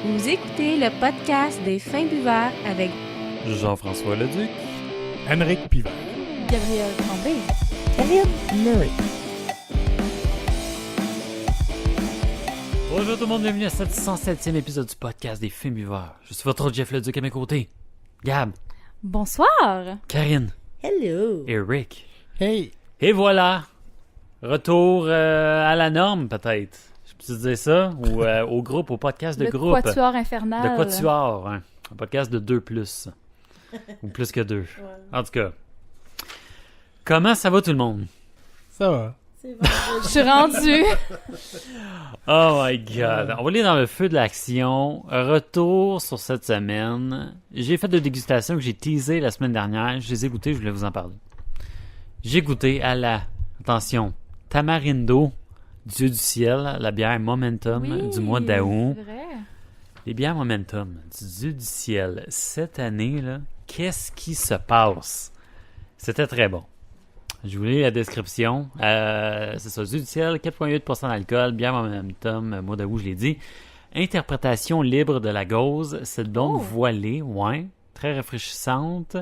Vous écoutez le podcast des fins buveurs avec Jean-François Leduc, Henrik Pivert, Gabriel Tremblay. Karine Murray. bonjour tout le monde, bienvenue à ce 107e épisode du podcast des films buveurs. Je suis votre autre Jeff Leduc à mes côtés. Gab, Bonsoir. Karine Hello. et Rick. Hey! Et voilà, retour à la norme peut-être. Je peux dire ça? Ou au groupe, au podcast de Le groupe. quatuor infernal. Le quatuor, hein. Un podcast de 2+. Ou plus que 2. Ouais. En tout cas, comment ça va tout le monde? Ça va? Je suis rendue. Oh my god. On va aller dans le feu de l'action. Retour sur cette semaine. J'ai fait de dégustations que j'ai teasées la semaine dernière. Je les ai goûtées, je voulais vous en parler. J'ai goûté à la, attention, Tamarindo, Dieu du ciel, la bière Momentum Oui, du mois d'août. c'est vrai. Les bières Momentum, du Dieu du ciel. Cette année, là, qu'est-ce qui se passe? C'était très bon. Je vous lis la description. C'est ça, Dieu du ciel, 4,8% d'alcool, bière Momentum, mois d'août, je l'ai dit. Interprétation libre de la gauze, cette blonde voilée, ouais, très rafraîchissante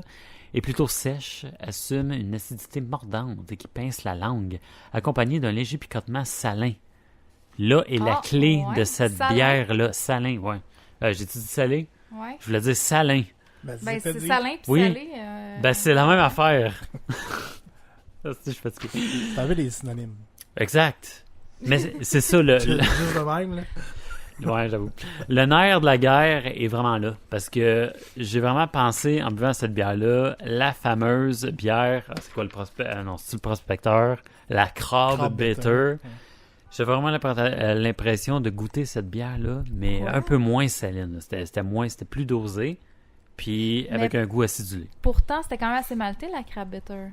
et plutôt sèche, assume une acidité mordante et qui pince la langue, accompagnée d'un léger picotement salin. Là est la clé ouais, de cette salin. bière-là. Salin, ouais. J'ai-tu dit salé? Ouais. Je voulais dire salin. Ben, c'est dit. salin puis Oui. salé. Ben, c'est la même affaire. Ah, je suis fatigué. T'avais des synonymes. Exact. Mais c'est ça, le... Juste de même, là. Ouais, j'avoue. Le nerf de la guerre est vraiment là. Parce que j'ai vraiment pensé, en buvant cette bière-là, la fameuse bière... c'est quoi le prospecteur? Non, c'est le prospecteur. La Crab Bitter. Ouais. J'ai vraiment l'impression de goûter cette bière-là, mais un peu moins saline. C'était plus dosé, puis avec un goût acidulé. Pourtant, c'était quand même assez malté, la crab bitter.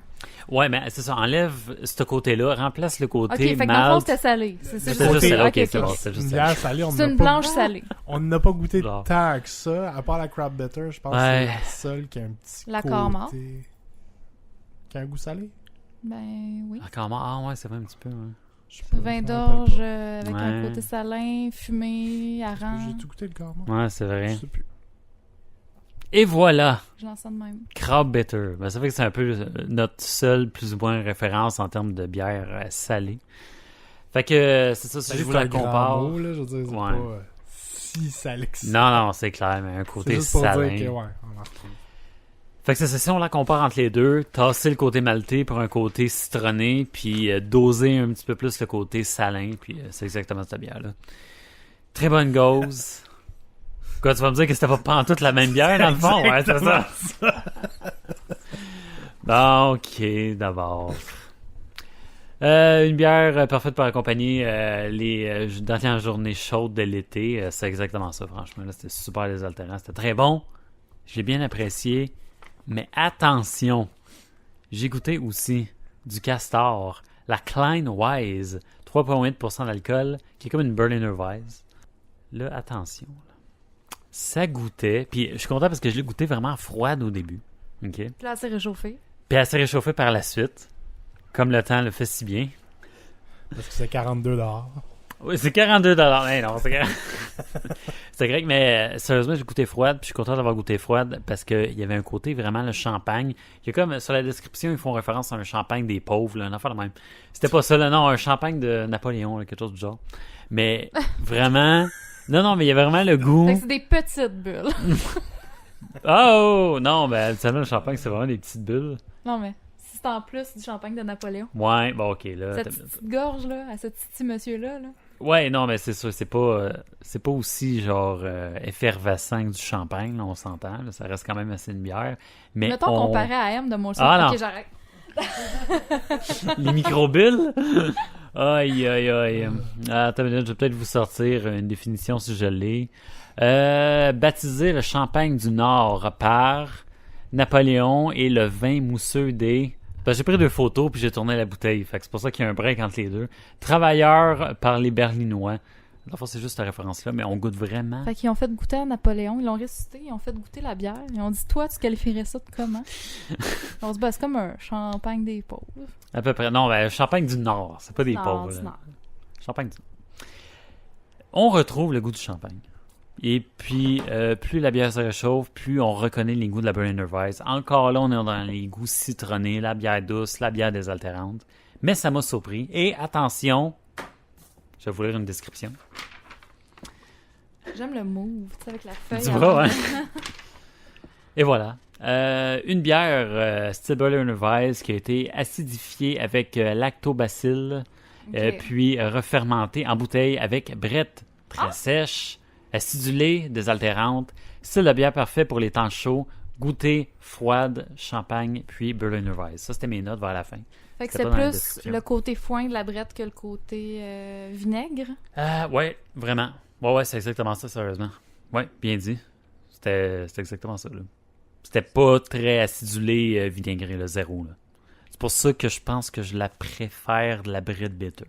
Ouais, mais c'est ça. Enlève ce côté-là, remplace le côté Ok, fait que dans le fond, malt. c'était salé. C'est C'est juste juste salé. Ok, ok, c'est bon. ok. C'est Une juste bière salé. salée, on C'est n'a une pas blanche goûté- salée. On n'a pas goûté Genre. tant que ça, à part la Crab Bitter, je pense Ouais. que c'est la seule qui a un petit L'accord mort. côté... Qui a un goût salé? Ben oui. Encore moins. Ah ouais, c'est vrai un petit peu. Ouais. Je sais pas, Vin je me d'orge rappelle avec un Ouais. côté salin, fumé, pas. hareng. J'ai tout goûté le corps, moi. Ouais, c'est Je vrai. sais plus. Et voilà, Je lance ça de même. Crab Bitter. Ben, ça fait que c'est un peu notre seule, plus ou moins, référence en termes de bière salée. Fait que c'est ça, si Salé, je vous c'est la un grand compare. mot, là, je veux dire, c'est Ouais. pas si salé que ça. Non, c'est clair, mais un C'est côté juste pour salin. dire que, ouais, on en retrouve. Fait que c'est ça, si on la compare entre les deux, tasser le côté maltais pour un côté citronné, puis doser un petit peu plus le côté salin, puis c'est exactement cette bière-là. Très bonne gauze. Quoi, tu vas me dire que c'était pas pantoute la même bière, dans le fond? Ouais, c'est ça. Bon, ok, d'abord. Une bière parfaite pour accompagner les dernières journées chaudes de l'été. C'est exactement ça, franchement. Là, c'était super désaltérant. C'était très bon. Je l'ai bien apprécié. Mais attention, j'ai goûté aussi du Castor, la Klein Wise, 3,8% d'alcool, qui est comme une Berliner Weisse. Là, attention. Là. Ça goûtait, puis je suis content parce que je l'ai goûté vraiment froide au début. OK? Puis là, c'est réchauffé. Puis elle s'est réchauffée par la suite, comme le temps le fait si bien. Parce que c'est 42 $. Oui, c'est 42 $. Hey, non, c'est correct. C'est correct, mais sérieusement, j'ai goûté froide, puis je suis content d'avoir goûté froide parce qu'il y avait un côté vraiment le champagne. Il y a comme, sur la description, ils font référence à un champagne des pauvres, là, une affaire de même. C'était pas ça, là, non, un champagne de Napoléon, là, quelque chose du genre. Mais vraiment, non, mais il y avait vraiment le goût. Fait que c'est des petites bulles. Oh, non, ben, habituellement, le champagne, c'est vraiment des petites bulles. Non, mais si c'est en plus du champagne de Napoléon. Ouais, bon, ok, là. Cette petite gorge, là, à ce petit monsieur-là, là. Ouais, non, mais c'est ça, c'est pas aussi genre effervescent que du champagne, là, on s'entend, là, ça reste quand même assez une bière. Mais Mettons comparé à M de Molson. Ah, non. Ok, j'arrête. les microbilles. Aïe, aïe, aïe. Attends une minute, je vais peut-être vous sortir une définition si je l'ai. Baptiser le champagne du Nord par Napoléon et le vin mousseux des... Ben, j'ai pris 2 photos puis j'ai tourné la bouteille. Fait que c'est pour ça qu'il y a un break entre les deux. Travailleurs par les Berlinois. Dans le fond, c'est juste cette référence-là, mais on goûte vraiment. Fait qu'ils ont fait goûter à Napoléon, ils l'ont ressuscité, ils ont fait goûter la bière. Ils ont dit, toi, tu qualifierais ça de comment? On se dit, ben, c'est comme un champagne des pauvres. À peu près. Non, ben, champagne du Nord. C'est pas des Non, pauvres. du là. Nord. Champagne du Nord. On retrouve le goût du champagne. Et puis, plus la bière se réchauffe, plus on reconnaît les goûts de la Berliner Weiss. Encore là, on est dans les goûts citronnés, la bière douce, la bière désaltérante. Mais ça m'a surpris. Et attention, je vais vous lire une description. J'aime le move, tu sais, avec la feuille. Tu avant. vois, hein? Et voilà. Une bière style Berliner Weiss qui a été acidifiée avec lactobacilles, Ok. puis refermentée en bouteille avec brette très sèche, acidulée, désaltérante. Style de bière parfait pour les temps chauds, goûter, froide, champagne, puis Berliner Weiss. Ça, c'était mes notes vers la fin. Fait que C'était c'est pas dans la plus description. le côté foin de la brette que le côté vinaigre. Ouais, vraiment. Ouais, c'est exactement ça, sérieusement. Ouais, bien dit. C'était exactement ça, là. C'était pas très acidulé, vinaigré, le zéro, là. C'est pour ça que je pense que je la préfère de la Brett Bitter.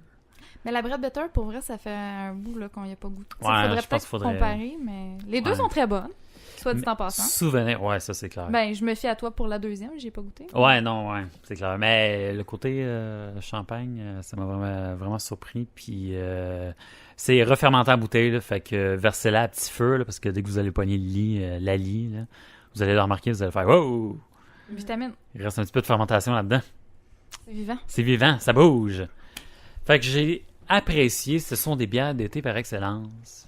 Mais la brette bitter, pour vrai, ça fait un bout là, qu'on n'y a pas goûté. Ouais, Faudrait je pense peut-être qu'il faudrait- comparer, mais les deux Ouais. sont très bonnes, soit dit en passant. Souvenir, ouais, ça c'est clair. Ben, je me fie à toi pour la deuxième, j'ai pas goûté. Ouais, non, ouais, c'est clair. Mais le côté champagne, ça m'a vraiment surpris. Puis c'est refermenté en bouteille, là, fait que versez-la à petit feu, là, parce que dès que vous allez pogner le lit, la lie, là, vous allez le remarquer, vous allez faire « Wow! » Vitamine, Il reste un petit peu de fermentation là-dedans. c'est vivant. C'est vivant, ça bouge. Fait que j'ai apprécié, ce sont des bières d'été par excellence.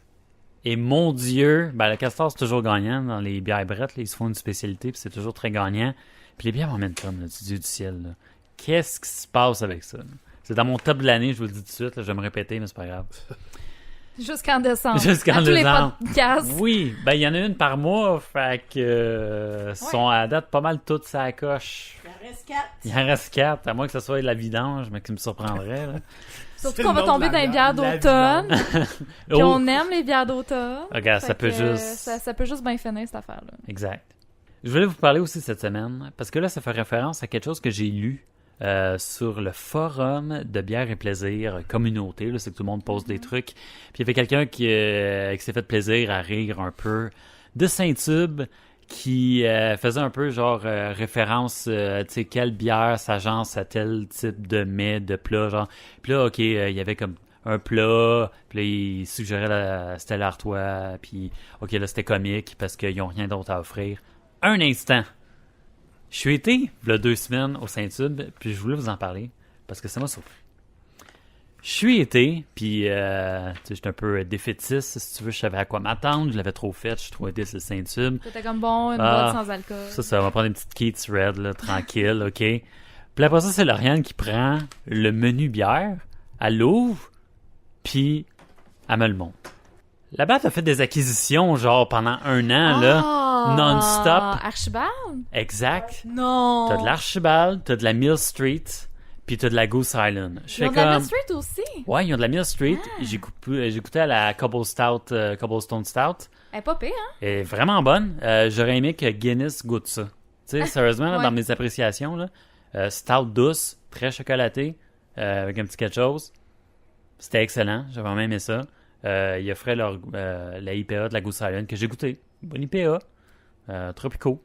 Et mon Dieu, ben le Castor c'est toujours gagnant dans les bières brettes, là, ils se font une spécialité puis c'est toujours très gagnant. Puis les bières Momentum, là, du Dieu du ciel, là. Qu'est-ce qui se passe avec ça? Là? C'est dans mon top de l'année, je vous le dis tout de suite, là, je vais me répéter, mais c'est pas grave. Jusqu'en décembre. Jusqu'en À tous les décembre. podcasts. Oui, ben il y en a une par mois, fait que sont à date pas mal toutes ça coche. Il en reste 4. Il en reste 4, à moins que ce soit de la vidange, mais qui me surprendrait. Là. Surtout C'est qu'on le va nom tomber de dans la les bières bière, la d'automne. Puis Oh, on aime les bières d'automne. regarde, ça Fait peut que, juste... ça peut juste bien finir, cette affaire-là. Exact. Je voulais vous parler aussi cette semaine, parce que là, ça fait référence à quelque chose que j'ai lu sur le forum de Bière et Plaisir communauté. Là, c'est que tout le monde pose des trucs. Puis il y avait quelqu'un qui s'est fait plaisir à rire un peu de Saint-Tube, qui faisait un peu genre référence, tu sais, quelle bière s'agence à tel type de mets, de plat, genre. Puis là, OK, il y avait comme un plat, puis là, il suggérait la Stella Artois, puis OK, là, c'était comique parce qu'ils n'ont rien d'autre à offrir. Un instant. Je suis été, il y a 2 semaines, au Saint-Tube, puis je voulais vous en parler, parce que ça m'a surpris. Je suis été, puis tu sais, j'étais un peu défaitiste, si tu veux, je savais à quoi m'attendre, je l'avais trop fait, je suis trop été sur le Saint-Tube. C'était comme bon, une Ah, boîte sans alcool. Ça va prendre une petite Keats Red, là, tranquille, OK? Puis après ça, c'est Lauriane qui prend le menu bière, elle l'ouvre, puis elle me le montre. La batte a fait des acquisitions, genre, pendant 1 an, là, non-stop. Archibald? Exact. Non. T'as de l'Archibald, t'as de la Mill Street, puis t'as de la Goose Island. Je Ils fais ont de la comme... Mill Street aussi. Ouais, ils ont de la Mill Street. J'ai goûté à la Cobblestone Stout. Elle est pas pire, hein? Elle est vraiment bonne. J'aurais aimé que Guinness goûte ça. Tu sais, sérieusement, là, Ouais. dans mes appréciations, là, stout douce, très chocolatée, avec un petit quelque chose. C'était excellent. J'ai vraiment aimé ça. Ils offraient la IPA de la Goose Island que j'ai goûté. Bonne IPA. Tropicaux.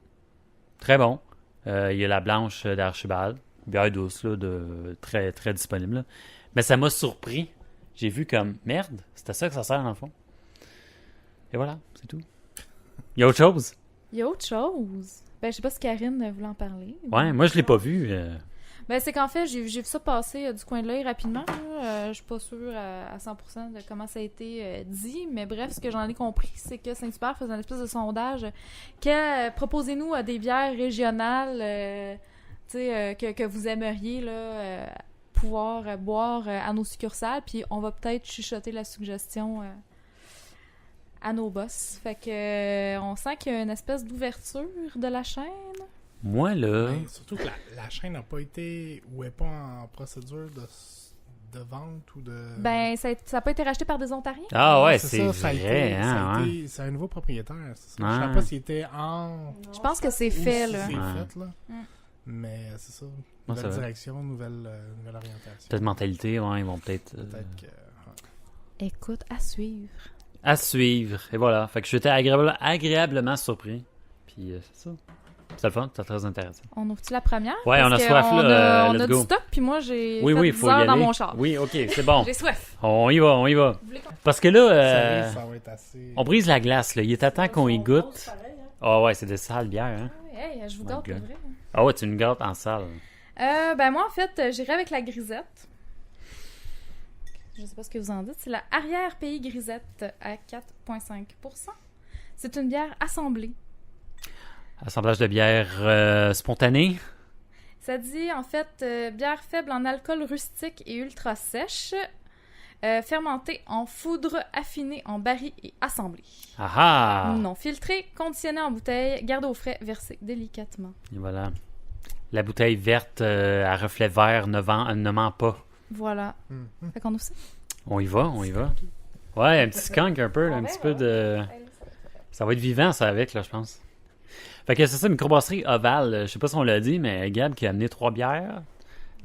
Très bon. Il y a la blanche d'Archibald. Bière douce, là, très, très disponible. Là. Mais ça m'a surpris. J'ai vu comme, merde, c'était ça que ça sert dans le fond. Et voilà, c'est tout. Il y a autre chose? Il y a autre chose. Ben, je sais pas si Karine voulait en parler. Ouais, moi je l'ai pas vu. Ben, c'est qu'en fait, j'ai vu ça passer du coin de l'œil rapidement. Là. Je suis pas sûre à 100% de comment ça a été dit, mais bref, ce que j'en ai compris, c'est que Saint-Hubert faisait un espèce de sondage proposez-nous des bières régionales tu sais, que vous aimeriez là, pouvoir boire à nos succursales, puis on va peut-être chuchoter la suggestion à nos boss. Fait que on sent qu'il y a une espèce d'ouverture de la chaîne. Moi là, Ouais, surtout que la chaîne n'a pas été ou est pas en procédure de vente ou de. Ben, ça a pas été racheté par des Ontariens? ah ouais, ça, c'est ça a été- vrai, ça a hein, ouais. été- C'est un nouveau propriétaire. C'est ça. Ouais. Je sais pas s'il était en. Je pense que c'est ou fait, si là. C'est Ouais. fait, là. Mm. Mais c'est ça. Ouais, Nouvelle c'est vrai. direction, nouvelle orientation. Peut-être mentalité, ouais, ils vont peut-être. Peut-être que. ouais. Écoute, à suivre. À suivre. Et voilà. Fait que j'étais agréablement surpris. Puis c'est ça. C'est le fun, c'est très intéressant. On ouvre-tu la première? Ouais, Parce on a que soif, on là, a let's du go. stock, puis moi, j'ai Oui, fait il 10 faut y heures aller. dans mon char. Oui, ok, c'est bon. J'ai soif. On y va, on y va. Vous voulez qu'on- Parce que là, Ça va être assez... on brise la glace, là. Il est à temps qu'on y goûte. Pareil, hein? Ah ouais, c'est des sales bières, hein. Hey, je vous My gâte pour God. vrai. Ah ouais, tu me gâtes en salle. Ben moi, en fait, j'irai avec la grisette. Je sais pas ce que vous en dites. C'est la arrière-pays grisette à 4,5%. C'est une bière assemblée. Assemblage de bière spontanée. Ça dit, en fait, bière faible en alcool rustique et ultra sèche, fermentée en foudre, affinée en baril et assemblée. Ah ah! Non filtrée, conditionnée en bouteille, gardée au frais, versée délicatement. Et voilà. La bouteille verte à reflet vert ne ment pas. Voilà. Mhm. Fait qu'on ouvre ça. On y va, on y va. Ouais, un petit skunk un peu, là, un Ouais, petit peu ouais. de... Ça va être vivant, ça, avec, là, je pense. Fait que c'est ça, microbrasserie Ovale. Je sais pas si on l'a dit, mais Gab qui a amené 3 bières.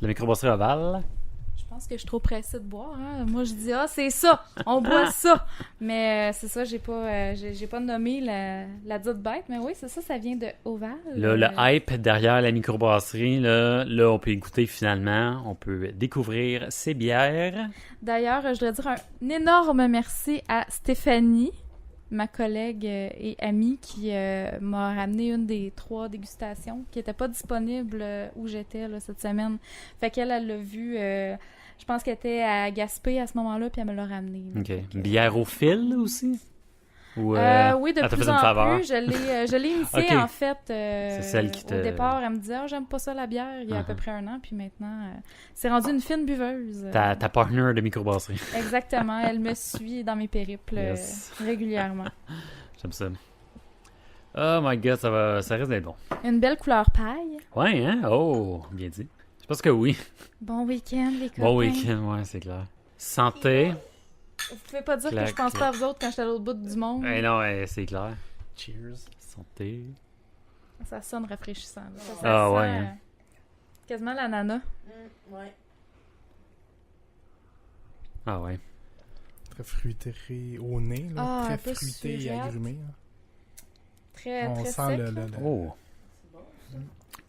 La microbrasserie Ovale. Je pense que je suis trop pressée de boire. Hein. Moi, je dis, ah, c'est ça, on boit ça. Mais c'est ça, j'ai pas nommé la dite bête. Mais oui, c'est ça, ça vient de Oval. Là, le hype derrière la microbrasserie, là, on peut écouter finalement. On peut découvrir ces bières. D'ailleurs, je voudrais dire un énorme merci à Stéphanie, ma collègue et amie, qui m'a ramené une des 3 dégustations qui n'était pas disponible où j'étais là, cette semaine. Fait qu'elle, elle l'a vu, je pense qu'elle était à Gaspé à ce moment-là, puis elle me l'a ramené. Là. OK. Fait que- Une bière au fil, là, aussi? Ou, oui, de elle t'a plus fait une en faveur? plus. Je l'ai initiée, Ok. en fait. C'est celle qui te- Au départ, elle me disait « Ah, j'aime pas ça, la bière », il y a à peu près un an. Puis maintenant, c'est rendu une fine buveuse. Ta partner de microbrasserie. Exactement. Elle me suit dans mes périples Yes. régulièrement. J'aime ça. Oh my God, ça risque d'être bon. Une belle couleur paille. Ouais, hein? Oh, bien dit. Je pense que oui. Bon week-end, les copains. Bon week-end, ouais, c'est clair. Santé. Vous pouvez pas dire Clac, que je pense clac. pas à vous autres quand j'étais à l'autre bout du monde. Eh non, c'est clair. Cheers. Santé. Ça sonne rafraîchissant. Là. Ça Ah, sent, ouais, hein. Quasiment l'ananas. Ouais. Ah ouais. Très fruité au nez, là. Ah, un très peu fruité et surette. agrumé. Là. Très, On très sent sec. le... là. le- Oh.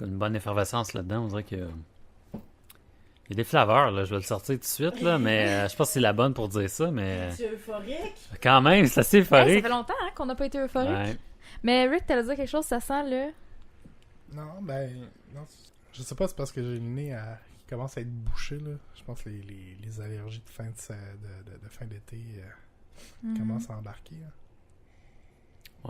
Une bonne effervescence là-dedans. On dirait que. Il y a des flaveurs, là. Je vais le sortir tout de suite, là. Mais je pense que c'est la bonne pour dire ça. Mais Tu es euphorique? quand même, c'est assez Hey, ça euphorique. fait longtemps hein, qu'on n'a pas été euphorique. Ouais. Mais Rick, t'allais dire quelque chose, ça sent le... Non, ben... Non, je sais pas, c'est parce que j'ai le nez qui commence à être bouché, là. Je pense que les allergies de fin de fin d'été Mhm. commencent à embarquer, là.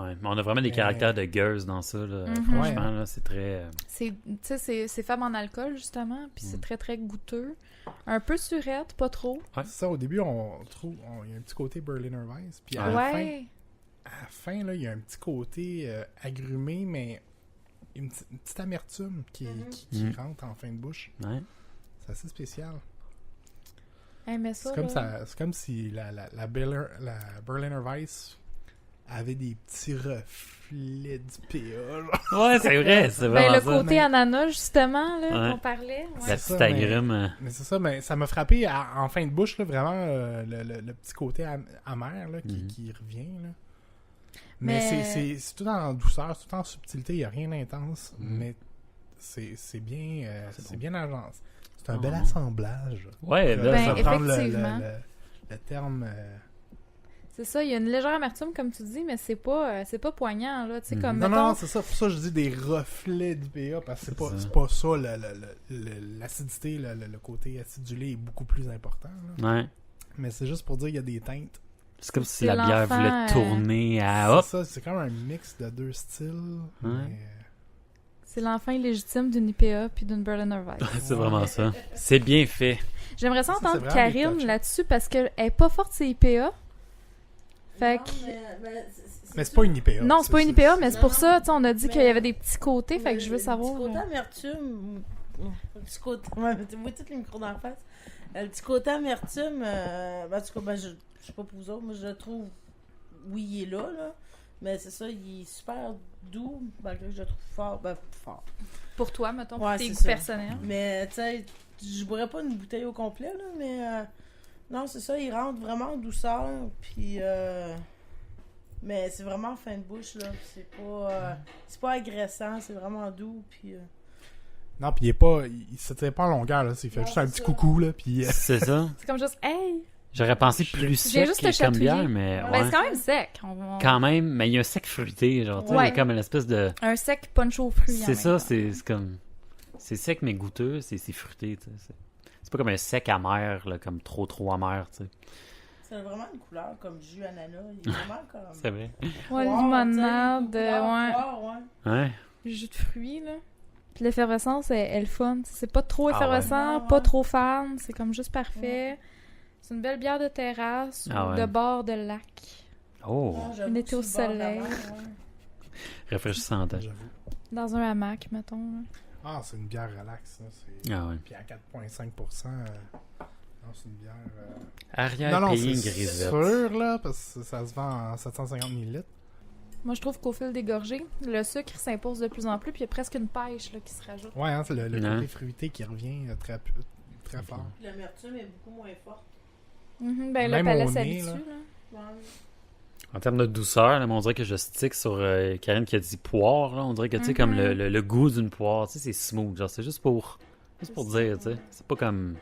Ouais. Mais on a vraiment des Mais- caractères de gueuse dans ça, là. Mhm. Franchement, Ouais. là, c'est très. C'est, tu sais, c'est faible en alcool, justement, puis c'est Mm. très, très goûteux. Un peu surette, pas trop. Ouais. C'est ça, au début, on trouve... Il y a un petit côté Berliner Weiss, puis à Ouais. la fin, là, il y a un petit côté agrumé, mais une petite amertume qui Mhm. rentre en fin de bouche. Ouais. C'est assez spécial. Hey, mais ça, C'est comme, là, c'est comme si la Berliner Weiss avait des petits reflets du PA. genre. Ouais, c'est vrai. C'est Ben, vraiment le ça. côté Mais- ananas, justement, là, Ouais. qu'on parlait. La Ouais. C'est petite ça, mais- agrume. Mais c'est ça, mais ça m'a frappé en fin de bouche, là, vraiment, le petit côté amer là, Mhm. qui revient. Là. Mais, Mais- c'est tout en douceur, c'est tout en subtilité, il n'y a rien d'intense, Mhm. mais c'est bien, C'est c'est bon. bien agence. C'est un Ah bel ouais. assemblage. Ouais, Pour, là, Ben, ça reprendre effectivement. le terme. C'est ça, il y a une légère amertume, comme tu dis, mais c'est pas poignant, là. Tu sais, Mhm. comme, Non, mettons, non, c'est ça. Pour ça, je dis des reflets du PA, parce que C'est ça. c'est pas ça. L'acidité, le côté acidulé est beaucoup plus important. Là. Ouais. Mais c'est juste pour dire qu'il y a des teintes. C'est comme si C'est la bière l'enfant, voulait tourner à hop. C'est ça, c'est comme un mix de deux styles. Ouais. mais, c'est l'enfant illégitime d'une IPA puis d'une Berliner Weiss. C'est vraiment ça. C'est bien fait. J'aimerais ça Ça, c'est entendre vraiment des Karine touchs. là-dessus, parce qu'elle est pas forte, c'est IPA. Fait Non, que... mais c'est pas une IPA. Non, c'est pas une IPA, mais c'est pour Non, ça, tu sais, on a dit mais- qu'il y avait des petits côtés, fait que je veux savoir. Le petit côté amertume. Le petit côté. Ouais, mais tu vois toutes les micros d'en face. Le petit côté amertume. En tout cas, ben, je sais pas pour vous autres, moi je le trouve. Oui, il est là. Mais c'est ça, il est super doux, malgré que je le trouve fort. Ben, fort. Pour toi, mettons, Ouais, pour tes c'est goûts ça. personnels. Mais, tu sais, je boirais pas une bouteille au complet, là, mais. Non, c'est ça, il rentre vraiment en douceur. Puis. Mais c'est vraiment fin de bouche, là. C'est pas agressant, c'est vraiment doux, puis... Non, puis il se tire pas en longueur, là. Il fait Non, juste un c'est petit ça. coucou, là, puis... C'est ça. C'est comme juste, hey! J'aurais pensé plus J'ai sec juste te comme chatouillé. bière, mais Ben, ouais. c'est quand même sec. Quand même, mais il y a un sec fruité, genre, tu sais, Ouais. il y a comme une espèce de... Un sec punch aux fruits. en C'est même ça, temps. c'est comme... C'est sec, mais goûteux, c'est fruité, tu sais. C'est pas comme un sec amer, là, comme trop amer, tu sais. C'est vraiment une couleur comme jus ananas. Il est vraiment comme... C'est vrai. Ouais, Poire, limonade, tu sais, une couleur ouais. poire, ouais. Ouais. Jus de fruits, là. Puis l'effervescence, elle est le fun. C'est pas trop Ah effervescent, ouais. pas trop fan. C'est comme juste parfait. C'est une belle bière de terrasse Ah ou ouais. de bord de lac. Oh, Ouais, j'avoue Une été que au sur le bord de la soleil. mer, ouais. rafraîchissante. J'avoue. Dans un hamac, mettons. là. Ah, c'est une bière relax, ça. C'est... Ah ouais. Puis à 4,5%, non, c'est une bière... Arrière-pays c'est grisette. sûr, là, parce que ça se vend en 750 ml. Moi, je trouve qu'au fil des gorgées, le sucre s'impose de plus en plus, puis il y a presque une pêche là, qui se rajoute. Ouais, hein, c'est le Non. côté fruité qui revient très fort. Puis l'amertume est beaucoup moins forte. Ben, le Même palais au nez, s'habitue. là. Là. Ouais. En termes de douceur, là, on dirait que je stick sur Karine qui a dit poire. Là. On dirait que, tu sais, comme le goût d'une poire, tu sais, c'est smooth. Genre, c'est juste pour dire, tu sais. C'est pas comme...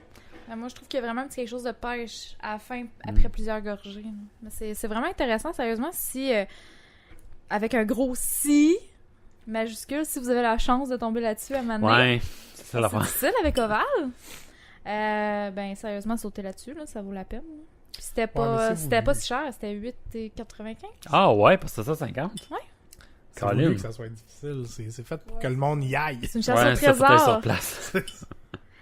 Ben, moi, je trouve qu'il y a vraiment un petit quelque chose de pêche à la fin, après plusieurs gorgées. là. Mais c'est vraiment intéressant, sérieusement, si... avec un gros « si » majuscule, si vous avez la chance de tomber là-dessus à un moment donné. Ouais, c'est ça C'est l'affaire. difficile avec Oval. Ben, sérieusement, sauter là-dessus, là, ça vaut la peine. là. Puis c'était pas, mais si c'était vous- pas si cher, c'était 8,95. Ah ouais, parce que c'est ça, 50. C'est Colin. voulu que ça soit difficile. C'est fait pour que le monde y aille. C'est une chasse Ouais, au ça faut être sur trésor. place.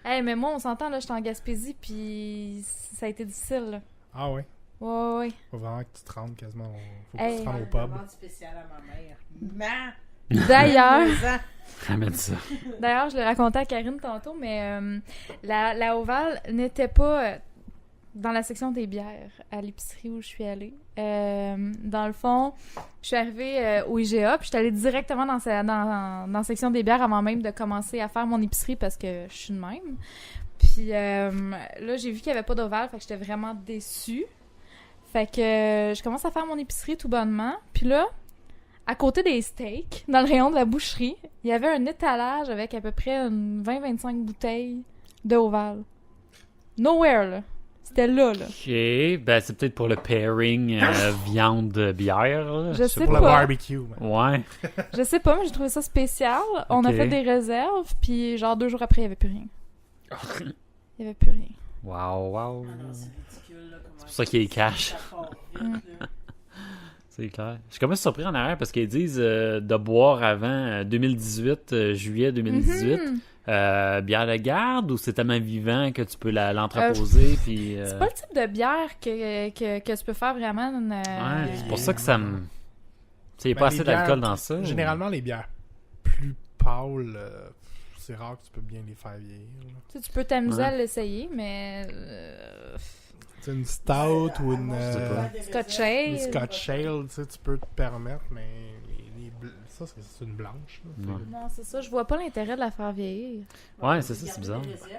Hey, mais moi, on s'entend, là, j'étais en Gaspésie, puis ça a été difficile, là. Ah ouais. Ouais, ouais. Faut vraiment que tu te rendes quasiment faut que Hey. tu te rendes au Une pub. demande spéciale à ma mère. D'ailleurs, 2 ans. Ramène ça. d'ailleurs, je l'ai raconté à Karine tantôt, mais la Oval n'était pas dans la section des bières à l'épicerie où je suis allée. Dans le fond, je suis arrivée au IGA, puis je suis allée directement dans la section des bières avant même de commencer à faire mon épicerie parce que je suis de même. Puis là, j'ai vu qu'il n'y avait pas d'Oval, fait que j'étais vraiment déçue. Fait que je commence à faire mon épicerie tout bonnement. Puis là, à côté des steaks, dans le rayon de la boucherie, il y avait un étalage avec à peu près une 20-25 bouteilles de Oval. Nowhere, là. C'était là, là. Ok, ben c'est peut-être pour le pairing viande-bière. Là. Je sais Pour le pas. barbecue. man. Ouais. Je sais pas, mais j'ai trouvé ça spécial. On a Ok. fait des réserves, puis genre 2 jours après, il y avait plus rien. Il y avait plus rien. Wow. Ah non, c'est ridicule, là. C'est pour ça qu'il est cash. Ça part vite, là. C'est clair. Je suis quand même surpris en arrière parce qu'ils disent de boire avant 2018, juillet 2018. Mhm. Bière de garde ou c'est tellement vivant que tu peux l'entreposer puis C'est pas le type de bière que tu peux faire vraiment une... ouais, c'est pour ça que ça me tu sais, il n'y a Ben, pas les assez d'alcool bières, dans ça. ou- Généralement, les bières plus pâles, c'est rare que tu peux bien les faire vieillir. là. Tu sais, tu peux t'amuser Ouais. à l'essayer, mais... C'est une stout ou une, sais pas. Scotch une Ale. Scotch Ale, tu sais, tu peux te permettre, mais ça, c'est une blanche. là. Ouais. Non, c'est ça. Je vois pas l'intérêt de la faire vieillir. Ouais, c'est ça, Garder c'est bizarre. des réserves,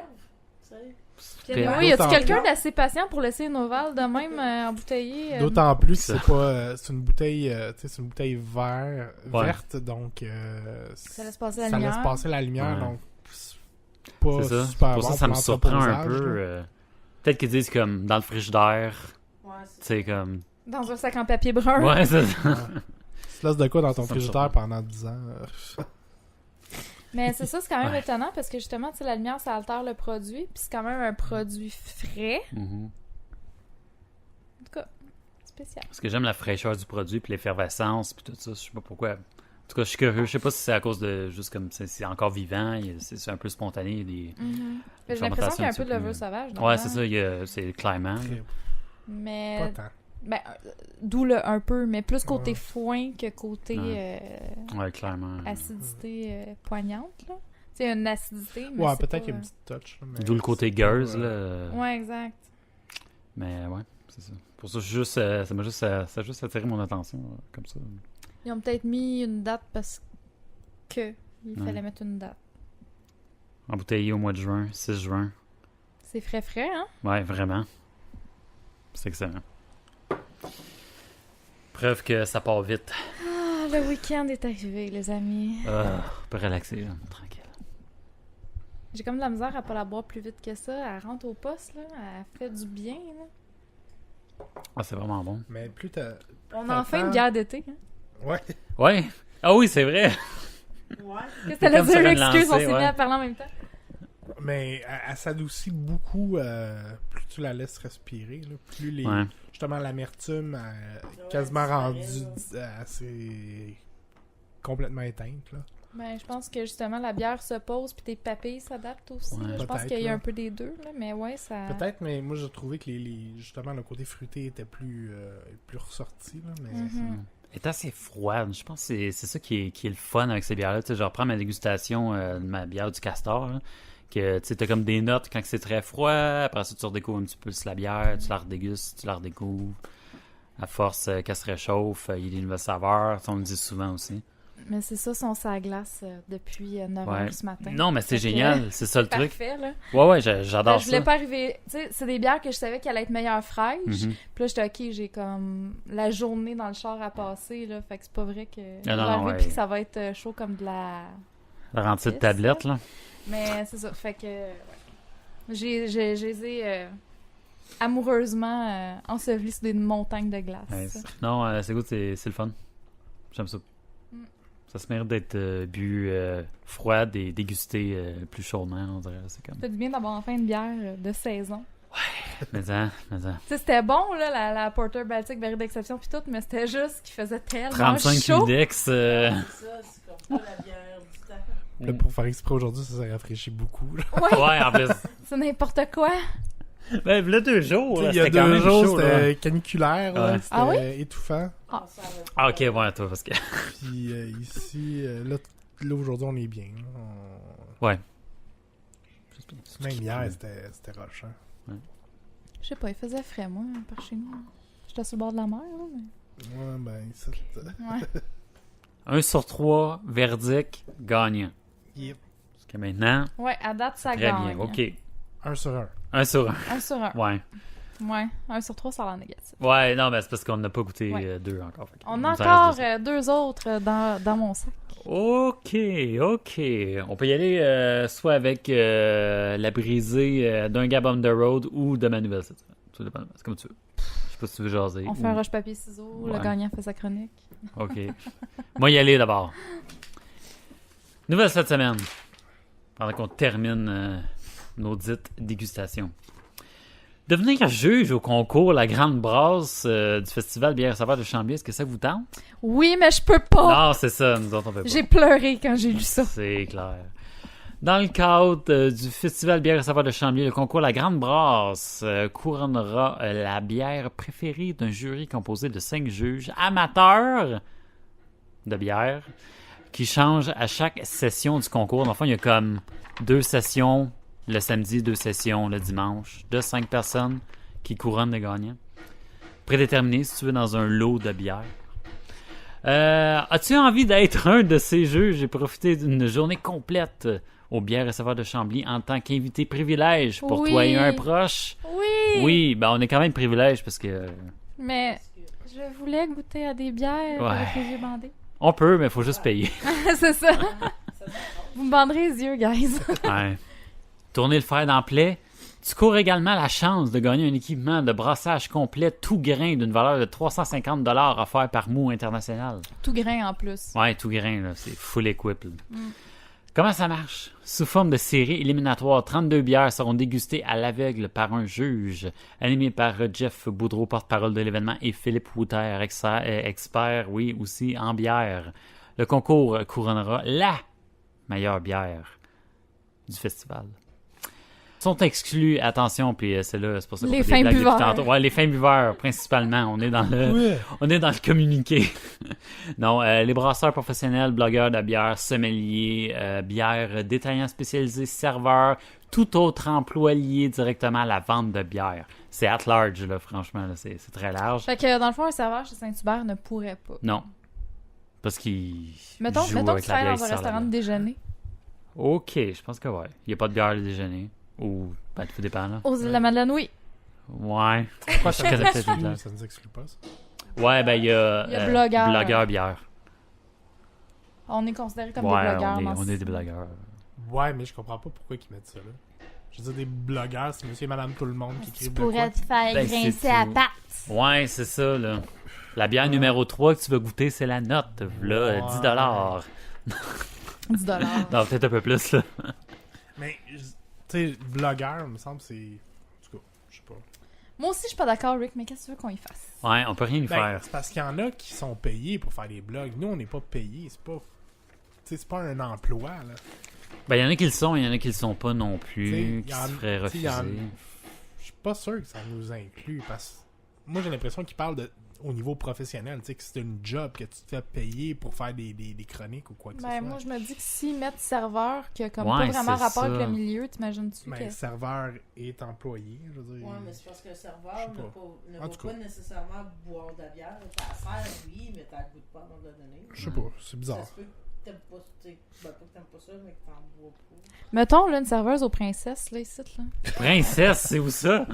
tu sais. Puis, Puis- oui, y a-tu D'autant quelqu'un plus- d'assez patient pour laisser une ovale de même embouteillée? D'autant plus que Ça. c'est pas c'est une bouteille tu sais, c'est une bouteille Ouais. verte donc Ça laisse passer la ça lumière. laisse passer la lumière Ouais. donc c'est pas C'est ça. super Pour bon ça, ça me surprend un l'entreposage, peu. là. Peut-être qu'ils disent comme dans le frigidaire, Ouais, tu c'est sais, comme. Dans un sac en papier brun. Ouais, c'est ça. Ouais. Tu te laisses de quoi dans ton Ça me frigidaire surprend. pendant 10 ans Mais c'est ça, c'est quand même Ouais. étonnant parce que justement, tu sais, la lumière, ça altère le produit. Puis c'est quand même un produit frais. Mhm. En tout cas, spécial. Parce que j'aime la fraîcheur du produit, puis l'effervescence, puis tout ça. Je sais pas pourquoi. En tout cas, je suis curieux. Je sais pas si c'est à cause de juste comme c'est encore vivant, c'est un peu spontané. Il y a des... J'ai l'impression qu'il y a un peu de fermentation, levure c'est sauvage. Ouais, dedans. c'est ça. C'est le climat. Très- Mais. pas tant Ben, d'où le un peu, mais plus côté Ouais. foin que côté Ouais, clairement. acidité poignante, là. Tu sais, une acidité, mais ouais c'est peut-être pas, qu'il y a une petite touch là, mais D'où le côté c'est pas, girls, là. Ouais, exact. Mais ouais, c'est ça. Pour ça, ça a juste attiré mon attention, comme ça. Ils ont peut-être mis une date parce que il Ouais. fallait mettre une date. Embouteillé au mois de juin, 6 juin. C'est frais, hein? Ouais, vraiment. C'est excellent. Preuve que ça part vite. Ah, le week-end est arrivé, les amis. On peut relaxer, là, tranquille. J'ai comme de la misère à pas la boire plus vite que ça. Elle rentre au poste, là. Elle fait du bien, là. Ah, c'est vraiment bon. Mais plus t'as... On a enfin une bière d'été, hein. Ouais. Ouais. Ah oui, c'est vrai. Ouais. Qu'est-ce que t'allais comme dire, sur une excuse, on lancée, s'est mis ouais. à parler en même temps. Mais elle s'adoucit beaucoup plus tu la laisses respirer. Là, plus les Ouais. justement l'amertume quasiment rendue assez complètement éteinte. Là. Ben, je pense que justement la bière se pose puis tes papilles s'adaptent aussi. Ouais. là. Je pense Peut-être, qu'il y a là. un peu des deux, là, mais ouais, ça. Peut-être, mais moi j'ai trouvé que justement le côté fruité était plus ressorti. Là, mais... Mhm. Elle est assez froide. Je pense que c'est ça qui est le fun avec ces bières-là. Tu sais, je reprends ma dégustation de ma bière du Castor. Là, que tu sais, t'as comme des notes quand c'est très froid. Après ça, tu redécouvres un petit peu la bière. Tu la redégustes, tu la redécouvres. À force qu'elle se réchauffe, il y a des nouvelles saveurs. Ça, on le dit souvent aussi. Mais c'est ça, son sa glace depuis 9 Ouais. h ce matin. Non, mais c'est Fait que, génial. C'est ça le truc. Parfait, là. Ouais, j'adore Je voulais ça. pas arriver. Tu sais, c'est des bières que je savais qu'elles allaient être meilleures fraîches. Mhm. Puis là, j'étais OK, j'ai comme la journée dans le char à passer, là. Fait que c'est pas vrai que. Ah, je vais non, arriver ouais. puis que ça va être chaud comme de la. La rentrée de Yes, tablette, là. Mais c'est ça. Fait que. Ouais. Je les ai amoureusement ensevelis sur des montagnes de glace. Ouais, non, c'est good, c'est le fun. J'aime ça. Mm. Ça se mérite d'être bu froide et dégusté plus chaudement, on dirait. C'est comme... Ça fait du bien d'avoir enfin une bière de saison. Mais hein. Tu sais, c'était bon, là, la Porter Baltic Berry d'exception puis tout, mais c'était juste qu'il faisait tellement 35 chaud. Udex. C'est ça, c'est comme pas la bière du temps. Là, pour faire exprès aujourd'hui, ça s'est rafraîchi beaucoup. Là. Ouais, Ouais, en plus. c'est n'importe quoi. Ben, là, 2 jours, là, Il y a c'était quand 2 même jours, chaud, là. c'était caniculaire, là, Ouais. c'était Ah oui? étouffant. Ah. Ah, ok, ouais, toi, parce que... Puis ici, là aujourd'hui, on est bien. Là. Ouais. Même hier, c'était rushant. Je sais pas, il faisait frais, moi, par chez nous. J'étais sur le bord de la mer, là, mais... Ouais, ben, ça. Ouais. 1 sur 3, verdict, gagnant. Yep. Parce que maintenant, Ouais, à date, ça très gagne. bien, ok. 1 sur 1. 1 sur 1. 1 sur 1. Ouais. Ouais, 1 sur 3, ça a l'air négatif. Ouais, non, mais c'est parce qu'on n'a pas goûté Ouais. 2 encore. Fait que On a ça reste encore deux. 2 autres dans mon sac. Ok. On peut y aller soit avec la brisée d'un Gab on the Road ou de ma nouvelle cette semaine. Tout dépend. C'est comme tu veux. Je sais pas si tu veux jaser. On fait un roche-papier-ciseaux, Ouais. le gagnant fait sa chronique. Ok. Moi, y aller d'abord. Nouvelle cette semaine. Pendant qu'on termine nos dites dégustations. Devenir juge au concours La Grande Brasse du Festival Bière et Saveurs de Chambly, est-ce que ça vous tente? Oui, mais je peux pas! Non, c'est ça. Nous autres, on peut pas. J'ai pleuré quand j'ai lu ça. C'est clair. Dans le cadre du Festival Bière et Saveurs de Chambly, le concours La Grande Brasse couronnera la bière préférée d'un jury composé de 5 juges amateurs de bière qui changent à chaque session du concours. Dans le fond, il y a comme 2 sessions le samedi, 2 sessions le dimanche, de 5 personnes qui couronnent les gagnants. Prédéterminé, si tu veux, dans un lot de bière. As-tu envie d'être un de ces juges et profiter d'une journée complète aux bières et saveurs de Chambly en tant qu'invité privilège pour Oui. toi et un proche? Oui! Oui, ben on est quand même privilège parce que Mais je voulais goûter à des bières Ouais. avec les yeux bandés. on peut, mais il faut juste payer. C'est ça. Vous me banderez les yeux, guys. Ouais. Tourner le fer dans le plaie. Tu cours également la chance de gagner un équipement de brassage complet tout grain d'une valeur de 350 $ offert par Mou International. Tout grain en plus. Ouais, tout grain, là, c'est full equip. Là. Mm. Comment ça marche? Sous forme de série éliminatoire, 32 bières seront dégustées à l'aveugle par un juge, animé par Jeff Boudreau, porte-parole de l'événement, et Philippe Wouter, expert, oui, aussi en bière. Le concours couronnera la meilleure bière du festival. Sont exclus, attention, puis c'est là, c'est pour ça qu'on Les fait des fins blagues depuis buveurs. tantôt. Ouais, les fins buveurs, principalement. On est dans le... On est dans le communiqué. Non, les brasseurs professionnels, blogueurs de bière, sommeliers, bière, détaillants spécialisés, serveurs, tout autre emploi lié directement à la vente de bière. C'est at large, là, franchement, là, c'est très large. Fait que dans le fond, un serveur chez Saint-Hubert ne pourrait pas. Non. Parce qu'il Mettons joue que tu avec la travailles bière dans un qui sert restaurant de là-dedans. déjeuner. Ok, je pense que ouais. Il n'y a pas de bière le déjeuner. Ou, ben, tout dépend, là. Aux îles de la Madeleine, oui. Ouais. Pourquoi ça Je nous connais peut-être exclut? là. Ça nous exclut pas, ça? Ouais, ben il y a, Il y a blogueur. blogueur bière. On est considérés comme Ouais, des blogueurs. on est des blogueurs. Ouais, mais je comprends pas pourquoi ils mettent ça là. Je veux dire, des blogueurs, c'est monsieur et madame tout le monde qui Tu écrivent de quoi. pourrais te faire Ben, grincer c'est à tout. patte. Ouais, c'est ça, là. La bière numéro 3 que tu vas goûter, c'est la note. Là, Ouais. 10$. 10 $. Non, peut-être un peu plus, là. Mais, tu sais, blogueur, me semble, c'est. En tout cas, je sais pas. Moi aussi, je suis pas d'accord, Rick, mais qu'est-ce que tu veux qu'on y fasse? Ouais, on peut rien y Ben, faire. c'est parce qu'il y en a qui sont payés pour faire des blogs. Nous, on n'est pas payés. C'est pas. Tu sais, c'est pas un emploi, là. Ben, il y en a qui le sont, il y en a qui le sont pas non plus, T'sais, qui y se en- feraient t'sais, y refuser. en- Je suis pas sûr que ça nous inclut parce que moi j'ai l'impression qu'ils parlent au niveau professionnel, tu sais, que c'est une job que tu te fais payer pour faire des chroniques ou quoi que ce Ben, soit. moi, je me dis que s'ils mettent serveur, qui a comme Ouais, pas vraiment c'est rapport avec ça. le milieu, t'imagines-tu Mais que... le serveur est employé, je veux dire. Ouais, mais c'est parce que le serveur Je sais ne pas. ne En va tout pas cas. nécessairement boire de la bière. T'as sert, oui, mais t'as goûte pas avant de la donner. Je sais pas, c'est Ça bizarre. se peut que t'aimes pas, tu sais, ben, pas que t'aimes pas ça, mais que t'en bois pas. Mettons, là, une serveuse aux princesses, là, ici, là. Princesse, c'est où ça?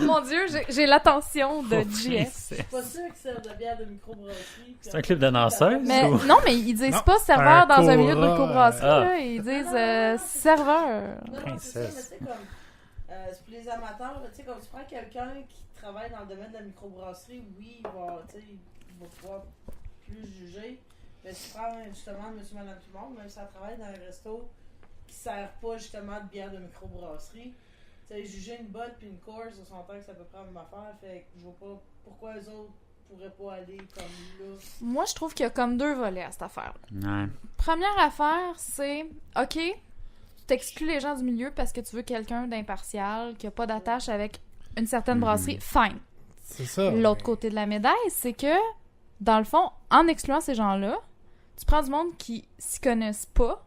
Mon Dieu, j'ai l'attention de JS. Je Princesse. suis pas sûre que c'est de la bière de microbrasserie. C'est un clip de danseuse? Mais ou- non, mais ils disent Non, pas serveur un dans un milieu de Cora, microbrasserie, ah. là. Ils Non, disent non, non, c'est serveur. Non, non, c'est ça, mais Princesse. tu sais, comme, c'est pour les amateurs, là, tu sais, comme tu prends quelqu'un qui travaille dans le domaine de la microbrasserie, oui, il va, tu sais, il va pouvoir plus juger. Mais si tu prends justement monsieur, madame, tout le monde, même si ça travaille dans un resto qui sert pas justement de bière de microbrasserie, tu sais, juger une botte puis une course, on s'entend que c'est à peu près la même affaire, fait que je vois pas pourquoi les autres pourraient pas aller comme là. Moi, je trouve qu'il y a comme deux volets à cette affaire. Ouais. Première affaire, c'est OK, tu t'exclus les gens du milieu parce que tu veux quelqu'un d'impartial, qui a pas d'attache avec une certaine brasserie. Fine. C'est ça. L'autre mais- côté de la médaille, c'est que, dans le fond, en excluant ces gens-là, tu prends du monde qui s'y connaissent pas,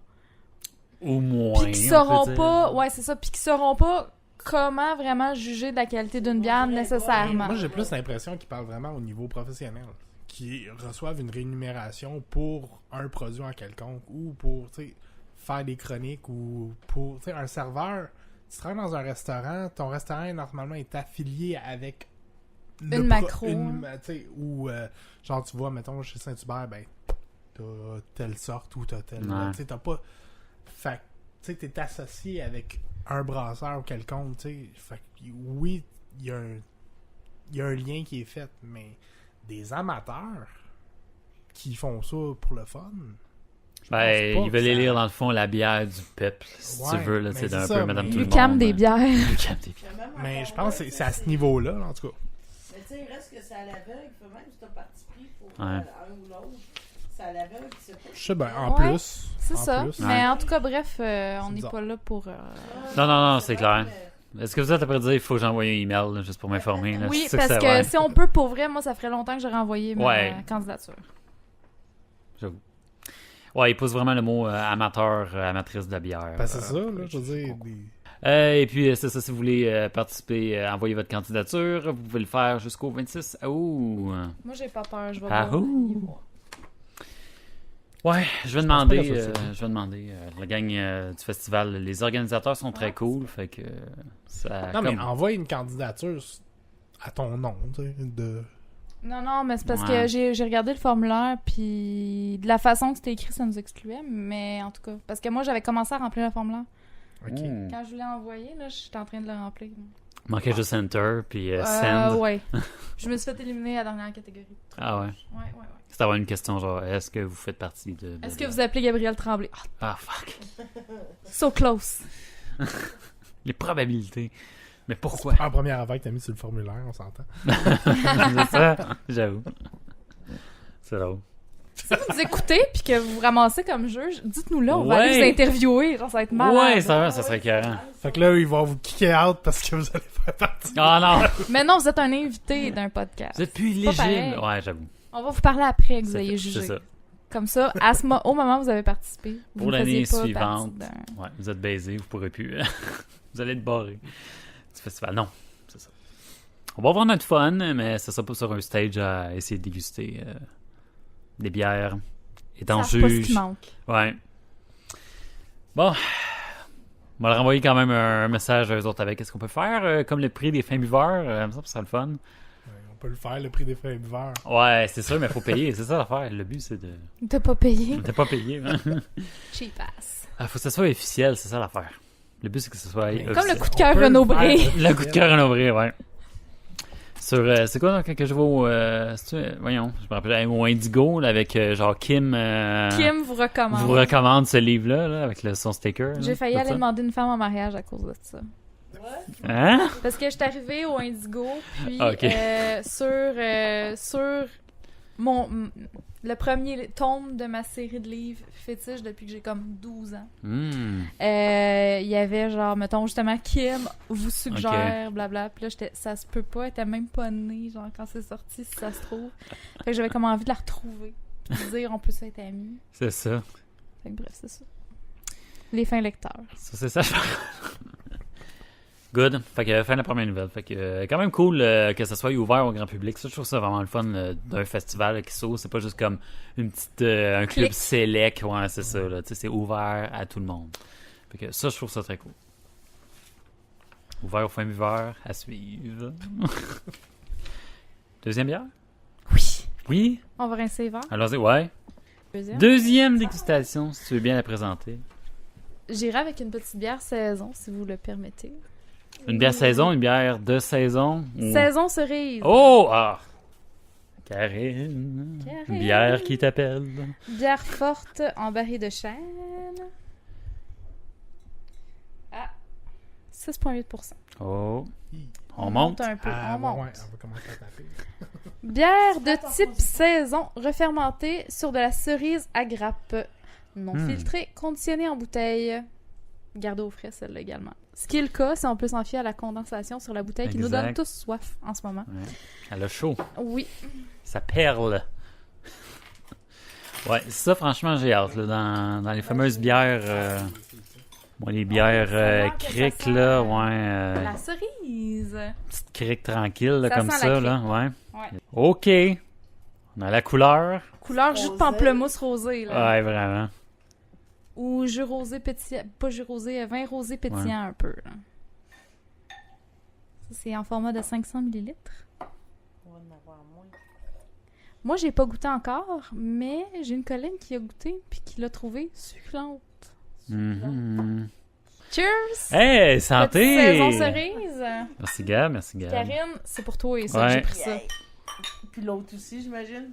Au moins. puis qui on sauront peut dire. pas, ouais, c'est ça, puis qui sauront pas comment vraiment juger de la qualité d'une bière Ouais, nécessairement. Moi, j'ai plus l'impression qu'ils parlent vraiment au niveau professionnel. Qu'ils reçoivent une rémunération pour un produit en quelconque ou pour, tu sais, faire des chroniques ou pour, tu sais, un serveur. Tu travailles dans un restaurant, ton restaurant, normalement, est affilié avec Une macro. tu sais, ou, genre, tu vois, mettons, chez Saint-Hubert, ben, t'as telle sorte ou t'as telle... Ouais. Tu sais, t'as pas... Fait tu sais, t'es associé avec un brasseur ou quelconque, tu sais. Fait que, oui, il y a un lien qui est fait, mais des amateurs qui font ça pour le fun. je pense Ben, pas ils que veulent ça- élire dans le fond la bière du peuple, si Ouais, tu veux, là, mais c'est c'est un ça, peu Madame mais- Tout le Monde. Lucam des bières. Lucam des bières. Même Mais encore je pense là, que c'est à ce niveau-là, là, en tout cas. Mais tu sais, il reste que c'est à l'aveugle, puis même si t'as parti pris pour Ouais. un ou l'autre, c'est à l'aveugle qui sait pas. Je sais bien, en Ouais, plus. C'est en ça. plus. Mais en tout cas, bref, on C'est n'est bizarre. pas là pour... Non, c'est clair. mais- Est-ce que vous êtes après dire il faut que j'envoie un email là, juste pour m'informer? là? Oui, C'est ça parce c'est- que ouais. si on peut, pour vrai, moi, ça ferait longtemps que j'aurais envoyé ma Ouais. candidature. J'avoue. Ouais, il pousse vraiment le mot amateur, amatrice de bière. Ben, c'est ça, là, je veux dire. Et puis, c'est ça, si vous voulez participer, envoyer votre candidature, vous pouvez le faire jusqu'au 26 août. Moi, j'ai pas peur, je vais Ah, voir. ouh. Ouais, je vais pense demander, pas que ça soit ça. je vais demander la gang du festival. Les organisateurs sont très cool, fait que ça. Non, comme- mais envoie une candidature à ton nom, tu sais, de... Non, mais c'est parce Ouais. que j'ai regardé le formulaire, puis de la façon que c'était écrit, ça nous excluait, mais en tout cas, parce que moi, j'avais commencé à remplir le formulaire. OK. Ouh. Quand je voulais envoyer, là, j'étais en train de le remplir. Manquait juste Enter, puis Send. Ouais. Je me suis fait éliminer à la dernière catégorie. Ah ouais. Ouais. C'est avoir une question genre, est-ce que vous faites partie de. Est-ce que vous appelez Gabriel Tremblay? Ah, Ah, fuck. so close. Les probabilités. Mais pourquoi? En première affaire que t'as mis sur le formulaire, on s'entend. C'est ça? J'avoue. C'est drôle. Si vous nous écoutez, puis que vous vous ramassez comme juge, dites-nous là, on va Ouais. aller vous interviewer. Genre, ça va être malade. Ouais, ça serait écœurant. Fait que là, ils vont vous kicker out parce que vous allez faire partie. Ah non! Mais non, vous êtes un invité d'un podcast. Vous êtes plus pas pareil. éligible. Ouais, j'avoue. On va vous parler après que vous C'est ayez fait, jugé. c'est ça. Comme ça, au moment où vous avez participé, vous Pour ne l'année faisiez pas suivante. partie d'un- Ouais, vous êtes baisé, vous pourrez plus. Vous allez être barré du festival. Non, c'est ça. On va avoir notre fun, mais ça sera pas sur un stage à essayer de déguster des bières. Étant Savent pas ce juge. qui manque. Ouais. Bon. On va leur envoyer quand même un message à eux autres avec qu'est-ce qu'on peut faire, comme le prix des fins buveurs. Ça serait le fun. Ouais, on peut le faire, le prix des feuilles de verre. Ouais, c'est sûr, mais faut payer. C'est ça l'affaire. Le but, c'est de. T'as pas payé. T'as pas payé, hein? Cheap ass. Faut que ça soit officiel, c'est ça l'affaire. Le but, c'est que ce soit Mais Comme officiel. le coup de cœur Renaud-Bré. Le coup de cœur Renaud-Bré, ouais. Sur, c'est quoi, là, quand je vais au... voyons, je me rappelle, au Indigo, là, avec, genre, Kim... Kim vous recommande. vous recommande ce livre-là, là, avec son sticker. J'ai là, failli tout aller ça. demander une femme en mariage à cause de ça. Hein? Parce que je suis arrivée au Indigo, puis Ok. sur le premier tome de ma série de livres fétiche depuis que j'ai comme 12 ans. Hmm. Il y avait genre, mettons justement, Kim vous suggère, blabla. Puis là, ça se peut pas, elle était même pas née, genre, quand c'est sorti, si ça se trouve. Fait que j'avais comme envie de la retrouver. Puis de dire, on peut être amis. C'est ça. Fait que bref, c'est ça. Les fins lecteurs. Ça, c'est ça. Good. Fait que fin de la première nouvelle. Fait que quand même cool que ça soit ouvert au grand public. Ça, je trouve ça vraiment le fun d'un festival là, qui s'ouvre. C'est pas juste comme une petite un club Clic. select. Ouais, c'est ça. Là. Tu sais, c'est ouvert à tout le monde. Fait que ça, je trouve ça très cool. Ouvert aux fins viveurs à suivre. Deuxième bière? Oui. Oui? On va rincer les verres. Allons-y, ouais. Deuxième. Deuxième dégustation, si tu veux bien la présenter. J'irai avec une petite bière saison, si vous le permettez. Une bière saison, une bière de saison. ou- Saison cerise. Oh! Ah! Karine. Karine. Une bière qui t'appelle. Bière forte en baril de chêne. Ah. 6,8%. Oh. On monte monte. un peu. Ah, on monte. ouais, on va commencer à taper. Bière de type saison, refermentée sur de la cerise à grappe. Non filtrée, conditionnée en bouteille. Gardée au frais, celle-là également. Ce qui est le cas si on peut s'en fier à la condensation sur la bouteille qui nous donne Exact. tous soif en ce moment. Ouais. Elle a chaud. Oui. Ça perle. Ouais, ça, franchement, j'ai hâte. Là, dans les fameuses bières. Bon, les bières ça a l'air que criques, ça sent, là. Ouais. La cerise. Petite crique tranquille, là, Ça comme sent la ça, là. Ouais. Ouais. OK. On a la couleur. Couleur jus de Rosé. pamplemousse rosé, là. Ouais, vraiment. Ou jus rosé pétillant. Pas jus rosé, vin rosé pétillant un peu, là. Ça, c'est en format de 500 ml. On va en avoir moins. Moi, j'ai pas goûté encore, mais j'ai une collègue qui a goûté puis qui l'a trouvé succulente. Mhm. Cheers! Hey, santé! Petite saison cerise. Merci, Gab. Merci, Gab. Karine, c'est pour toi et ça que Ouais. j'ai pris ça. Puis l'autre aussi, j'imagine.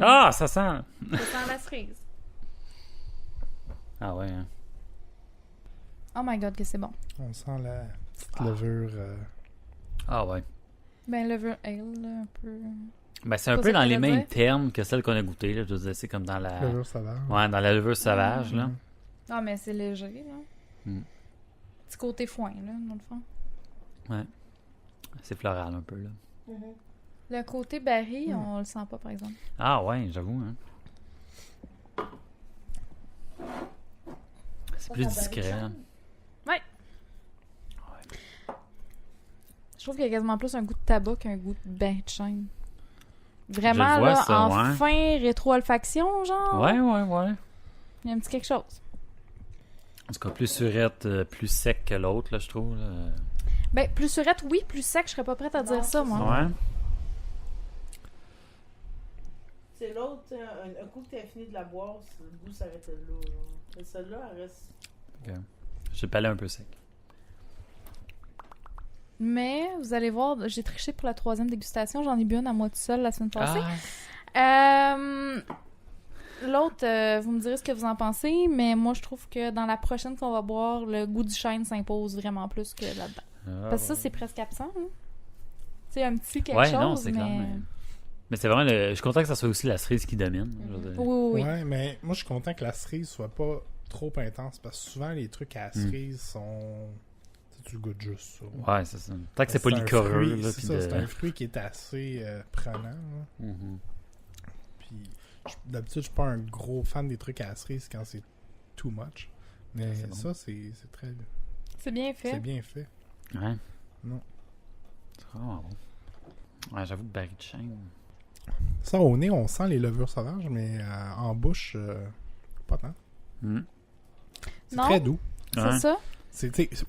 Ah, ça sent. Ça sent la cerise. Ah ouais. Hein. Oh my god, que c'est bon. On sent la petite levure. Ah ouais. Ben, lever ale, là, un peu. Ben, c'est un Pas peu ça dans que les t'allais mêmes dire? termes que celle qu'on a goûtée. Là. Je veux dire, c'est comme dans la... Levure sauvage. Ouais, dans la levure sauvage, là. Ah, mais c'est léger, là. Mm. Petit côté foin, là, dans le fond. C'est floral un peu, là. Le côté baril, on le sent pas, par exemple. Ah ouais, j'avoue, hein. C'est plus discret, hein. Je trouve qu'il y a quasiment plus un goût de tabac qu'un goût de bain de chêne. Vraiment, Je vois là, ça, en ouais. fin rétro-olfaction, genre. Ouais, ouais, ouais. Il y a un petit quelque chose. En tout cas, plus surette, plus sec que l'autre, là, je trouve. Là. Ben, plus surette, oui, plus sec, je serais pas prête à dire ça, moi. Ouais. C'est l'autre, tu sais, un coup que t'as fini de la boire, le goût s'arrêtait là. Genre. Mais celle-là, elle reste. J'ai le palais un peu sec. Mais, vous allez voir, j'ai triché pour la 3e dégustation. J'en ai bu une à moi tout seul la semaine passée. Ah, L'autre, vous me direz ce que vous en pensez, mais moi, je trouve que dans la prochaine qu'on va boire, le goût du chêne s'impose vraiment plus que là-dedans. Parce que ça, c'est presque absent. Hein? C'est un petit quelque ouais, chose, non, c'est mais... clair. Mais c'est vraiment Je suis content que ça soit aussi la cerise qui domine. Je veux dire. Oui, oui, oui. Ouais, mais moi je suis content que la cerise soit pas trop intense parce que souvent les trucs à la cerise sont. Tu goûtes juste ça. Ouais, c'est ça. Tant que c'est pas un liquoreux. fruit, Là, c'est puis ça, de- c'est un fruit qui est assez prenant. Là. Mhm. Puis d'habitude, je suis pas un gros fan des trucs à la cerise quand c'est too much. Mais C'est bon. ça, c'est très. C'est bien fait. C'est bien fait. Ouais. Non. C'est vraiment bon. Ouais, j'avoue que baril de chêne. Ça, au nez, on sent les levures sauvages, mais en bouche, pas tant. Mhm. C'est Non. très doux. C'est Ouais. ça.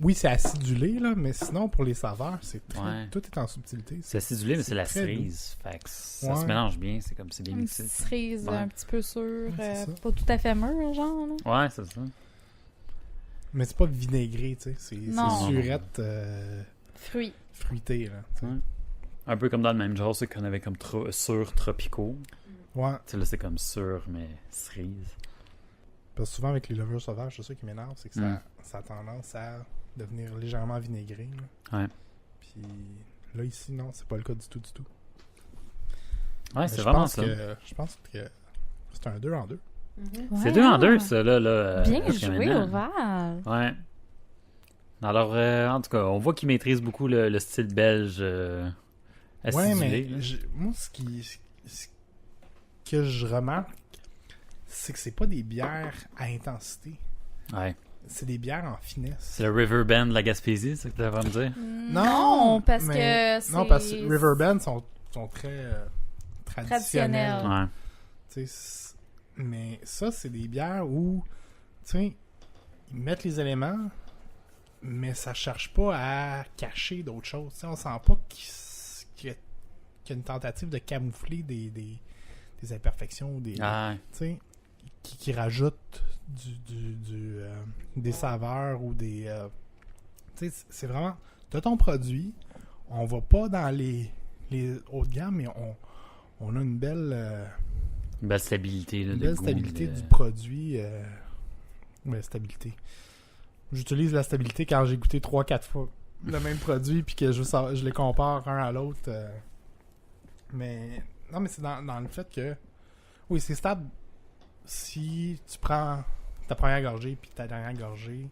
Oui, c'est acidulé, là, mais sinon, pour les saveurs, Ouais. tout est en subtilité. C'est acidulé, mais c'est la très cerise. Fait que ça Ouais. se mélange bien. C'est comme c'est bien Une mixé. petite cerise Ouais. un petit peu sûre, Ouais, c'est ça. pas tout à fait mûre, genre. Là. Ouais, c'est ça. Mais c'est pas vinaigré, tu sais. C'est Non. surette Fruits. fruitée, là. tu sais. Ouais. Un peu comme dans le même genre, c'est qu'on avait comme sur tropicaux. Ouais. Tu sais, là, c'est comme sur, mais cerise. Parce que souvent, avec les levures sauvages, c'est ça qui m'énerve, c'est que ça a tendance à devenir légèrement vinaigré. Là. Ouais. Puis là, ici, non, c'est pas le cas du tout, du tout. Ouais, Mais c'est je vraiment pense ça. Je pense que c'est un 2 en 2. Mhm. C'est 2 en 2, ça, là. Bien jusqu'à joué, maintenant. Oval. Ouais. Alors, en tout cas, on voit qu'il maîtrise beaucoup le style belge acidulé. Ouais, mais là. moi, ce que je remarque, c'est que c'est pas des bières à intensité. Ouais. C'est des bières en finesse. C'est le River Bend de la Gaspésie, c'est ce que tu vas me dire? Non, parce mais- que c'est... Non, parce que Riverbend sont très traditionnels. Traditionnels. Ouais. Tu sais, mais ça, c'est des bières où, tu sais, ils mettent les éléments, mais ça cherche pas à cacher d'autres choses. Tu sais, on sent pas qu'il y a une tentative de camoufler des imperfections ou des, Ah, tu sais, qui rajoutent des saveurs ou des... tu sais, c'est vraiment... T'as ton produit, on va pas dans les haut de gamme, mais on a une belle... une belle stabilité. Là, Une de belle goût, stabilité de- du produit. Ouais, stabilité. J'utilise la stabilité quand j'ai goûté 3-4 fois le même produit puis que je les compare un à l'autre. Mais non, mais c'est dans le fait que oui, c'est stable si tu prends ta première gorgée puis ta dernière gorgée.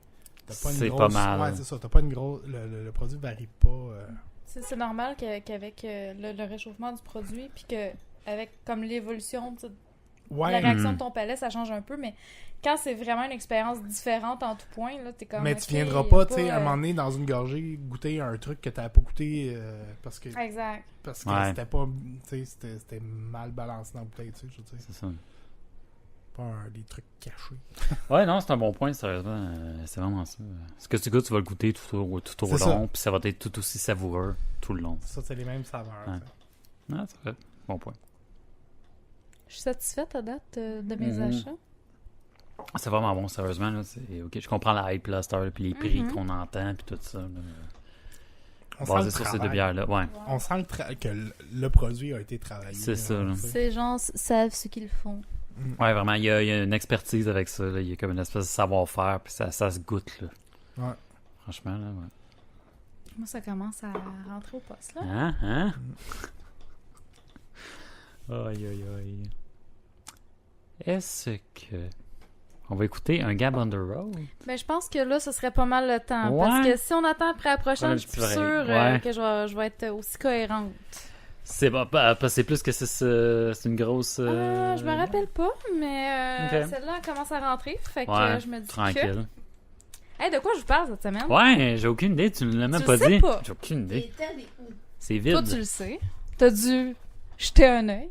T'as pas une C'est grosse... pas mal. Ouais, c'est ça. T'as pas une grosse... Le produit varie pas. C'est normal qu'avec le réchauffement du produit, puis que avec comme l'évolution, tu sais, Ouais, la réaction Mhm. de ton palais, ça change un peu, mais quand c'est vraiment une expérience différente en tout point, là, t'es comme... mais ok, tu viendras y a pas, tu sais, à un euh, moment donné, dans une gorgée, goûter un truc que t'avais pas goûté parce que Exact. Ouais. c'était pas, tu sais, c'était mal balancé dans la bouteille, tu sais, je veux dire. C'est ça. Pas des trucs cachés. Ouais, non, c'est un bon point, sérieusement. C'est vraiment ça. Ce que tu goûtes, tu vas le goûter tout au C'est ça. long, puis ça va être tout aussi savoureux tout le long. Ça, c'est les mêmes saveurs. Ouais. tu sais. Ah, c'est vrai. Bon point. Je suis satisfaite à date de mes Mhm. achats. C'est vraiment bon, sérieusement. Là, ok, je comprends la hype, là, Star, puis les prix Mhm. qu'on entend, puis tout ça. Là. On Basé sent sur le ces deux travail. bières-là. Ouais, On sent que le produit a été travaillé. C'est ça, là. tu sais. Ces gens savent ce qu'ils font. ouais vraiment, il y a une expertise avec ça. Là. Il y a comme une espèce de savoir-faire, puis ça se goûte. Là. Ouais. Franchement, là, ouais. Moi, ça commence à rentrer au poste, là. Hein? Hein? Aïe, aïe, aïe. Est-ce que... On va écouter un Gab on the Road? Ben, je pense que là, ce serait pas mal le temps. Ouais. Parce que si on attend après la prochaine, Ouais, je suis c'est plus vrai. sûre Ouais. que je vais être aussi cohérente. C'est bon, c'est plus que c'est une grosse... Je me rappelle pas, mais Ok. celle-là elle commence à rentrer. Fait que Ouais, je me dis tranquille. que... Hey, de quoi je vous parle cette semaine? Ouais, j'ai aucune idée, tu ne l'as même Tu pas le sais dit. pas. J'ai aucune idée. Et tel et où? C'est Toi, vide. tu le sais. T'as dû jeter un œil.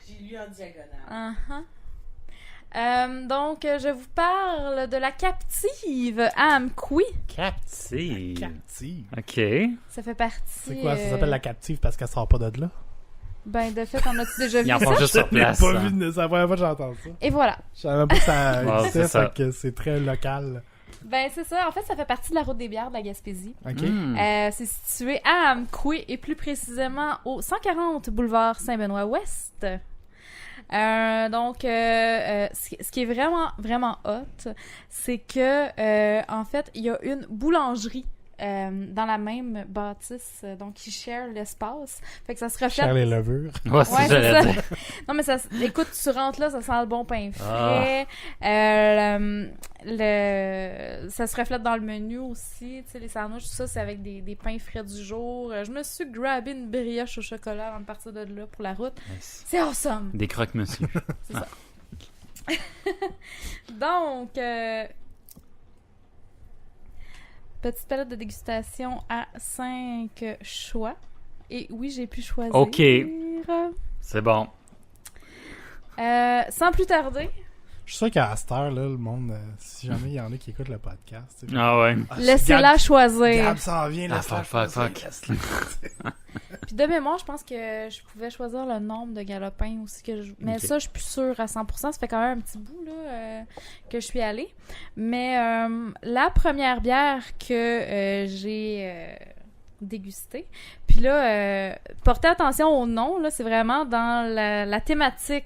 J'ai lu en diagonale. Uh-huh. Donc, je vous parle de la captive à Amqui. Captive. Captive. OK. Ça fait partie... C'est quoi? Ça s'appelle la captive parce qu'elle sort pas de là? Ben, de fait, en as-tu déjà vu Ils en ça? font juste sur Je l'ai place. pas hein. vu, c'est la première fois que j'entends ça. Et voilà. Je savais même pas que ça Ouais, existait, c'est ça. fait que c'est très local. Ben, c'est ça. En fait, ça fait partie de la route des bières de la Gaspésie. OK? Hmm. C'est situé à Amqui et plus précisément au 140 boulevard Saint-Benoît-Ouest. Ce qui est vraiment, vraiment hot, c'est que, en fait, il y a une boulangerie dans la même bâtisse, donc ils share l'espace. Fait que ça se reflète... Cher les levures. Ouais, c'est Ouais, ça, j'allais c'est dire. Non, mais ça, écoute, tu rentres là, ça sent le bon pain Ah. frais. Ça se reflète dans le menu aussi. Tu sais, les sandwichs, tout ça, c'est avec des pains frais du jour. Je me suis grabé une brioche au chocolat avant de partir de là pour la route. Nice. C'est awesome! Des croque-monsieur. C'est ça. Donc, petite palette de dégustation à 5 choix. Et oui, j'ai pu choisir. OK. C'est bon. Sans plus tarder, Je suis sûr qu'à cette heure, là, le monde, si jamais il y en a qui écoutent le podcast... tu sais, Ah ouais. Laissez-la choisir. Gab s'en vient, Ah, laisse-la fuck. choisir. Puis de mémoire, je pense que je pouvais choisir le nombre de galopins aussi. Mais Ok. ça, je suis plus sûre à 100%. Ça fait quand même un petit bout là, que je suis allée. Mais la première bière que j'ai dégustée, puis là, portez attention au nom. Là, c'est vraiment dans la thématique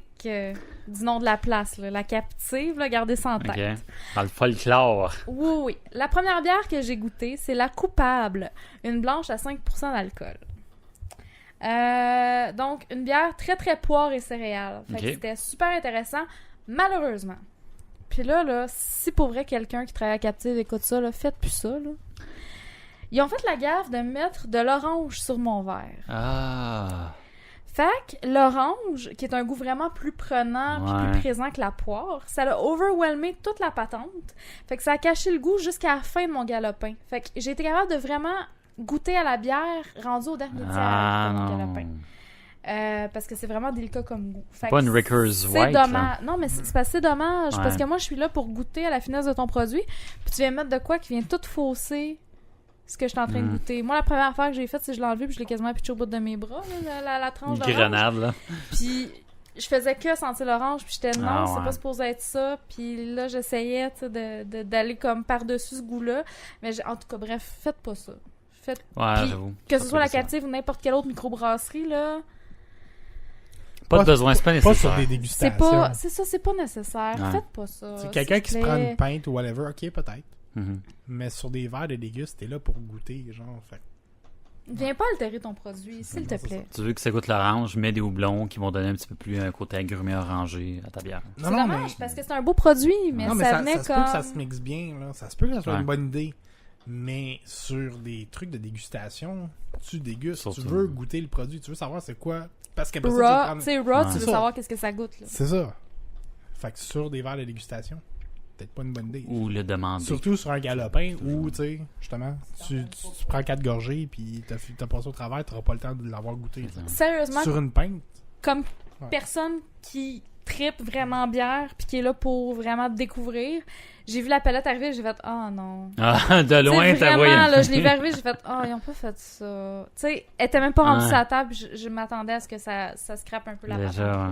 du nom de la place. Là, la captive, là, gardez ça en tête. Ok. Dans le folklore. Oui, oui. La première bière que j'ai goûtée, c'est la Coupable, une blanche à 5% d'alcool. Donc, une bière très, très poire et céréales. Fait que Ok. c'était super intéressant, malheureusement. Puis là, si pour vrai quelqu'un qui travaille à Captive écoute ça, là, faites plus ça, là. Ils ont fait la gaffe de mettre de l'orange sur mon verre. Ah. Fait que l'orange, qui est un goût vraiment plus prenant puis Ouais. plus présent que la poire, ça a overwhelmé toute la patente. Fait que ça a caché le goût jusqu'à la fin de mon galopin. Fait que j'ai été capable de vraiment goûter à la bière rendue au dernier tiers Ah de mon non. galopin. Parce que c'est vraiment délicat comme goût. Fait Pas que une Rickers c'est White, là. dommage. Non, mais c'est parce que c'est dommage. Ouais. Parce que moi, je suis là pour goûter à la finesse de ton produit. Puis tu viens mettre de quoi qui vient tout fausser ce que je suis en train de goûter. Moi, la première affaire que j'ai faite, c'est que je l'ai enlevé puis je l'ai quasiment pitché au bout de mes bras, là, la tranche Une d'orange. grenade, là. Puis je faisais que sentir l'orange, puis j'étais non, Ah, c'est ouais. pas supposé être ça. Puis là, j'essayais tu sais, d'aller comme par-dessus ce goût-là. Mais en tout cas, bref, faites pas ça. Faites... Ouais, Puis, j'avoue. que ce Ça soit la fait ça. captive ou n'importe quelle autre microbrasserie, là, Pas de besoin, c'est pas Pas nécessaire. sur des c'est dégustations. pas... C'est ça, c'est pas nécessaire. Ouais. Faites pas ça. C'est quelqu'un s'il qui se vous prend plaît. une pinte ou whatever, ok, peut-être. Mhm. Mais sur des verres de déguste, t'es là pour goûter, genre. Fait. Viens pas altérer ton produit, s'il te Non, c'est plaît. Tu veux que ça goûte l'orange, mets des houblons qui vont donner un petit peu plus un côté agrumé orangé à ta bière. C'est dommage, parce que c'est un beau produit, mais non, mais ça venait se peut que ça comme... se mixe bien, là. Ça se peut que ça soit Ouais. une bonne idée. Mais sur des trucs de dégustation, tu dégustes, Surtout. tu veux goûter le produit, tu veux savoir c'est quoi. Parce qu'après ça, Raw, tu tu sais, raw, Ouais. tu C'est veux ça. savoir qu'est-ce que ça goûte, là. C'est ça. Fait que sur des verres de dégustation, peut-être pas une bonne idée. Ou le demander. Surtout sur un galopin où, tu sais, justement, tu prends 4 gorgées puis t'as passé au travers, t'auras pas le temps de l'avoir goûté. C'est ça. Sérieusement, Sur une pinte, comme Ouais. personne qui tripe vraiment bière puis qui est là pour vraiment découvrir, j'ai vu la palette arriver, j'ai fait « Oh non ». Ah, de loin, Tu sais, t'as vraiment, voyé. là, je l'ai vu arriver, j'ai fait « Oh, ils ont pas fait ça ». Tu sais, elle était même pas rendue Ouais. sur la table, je m'attendais à ce que ça scrape un peu la Déjà, patente.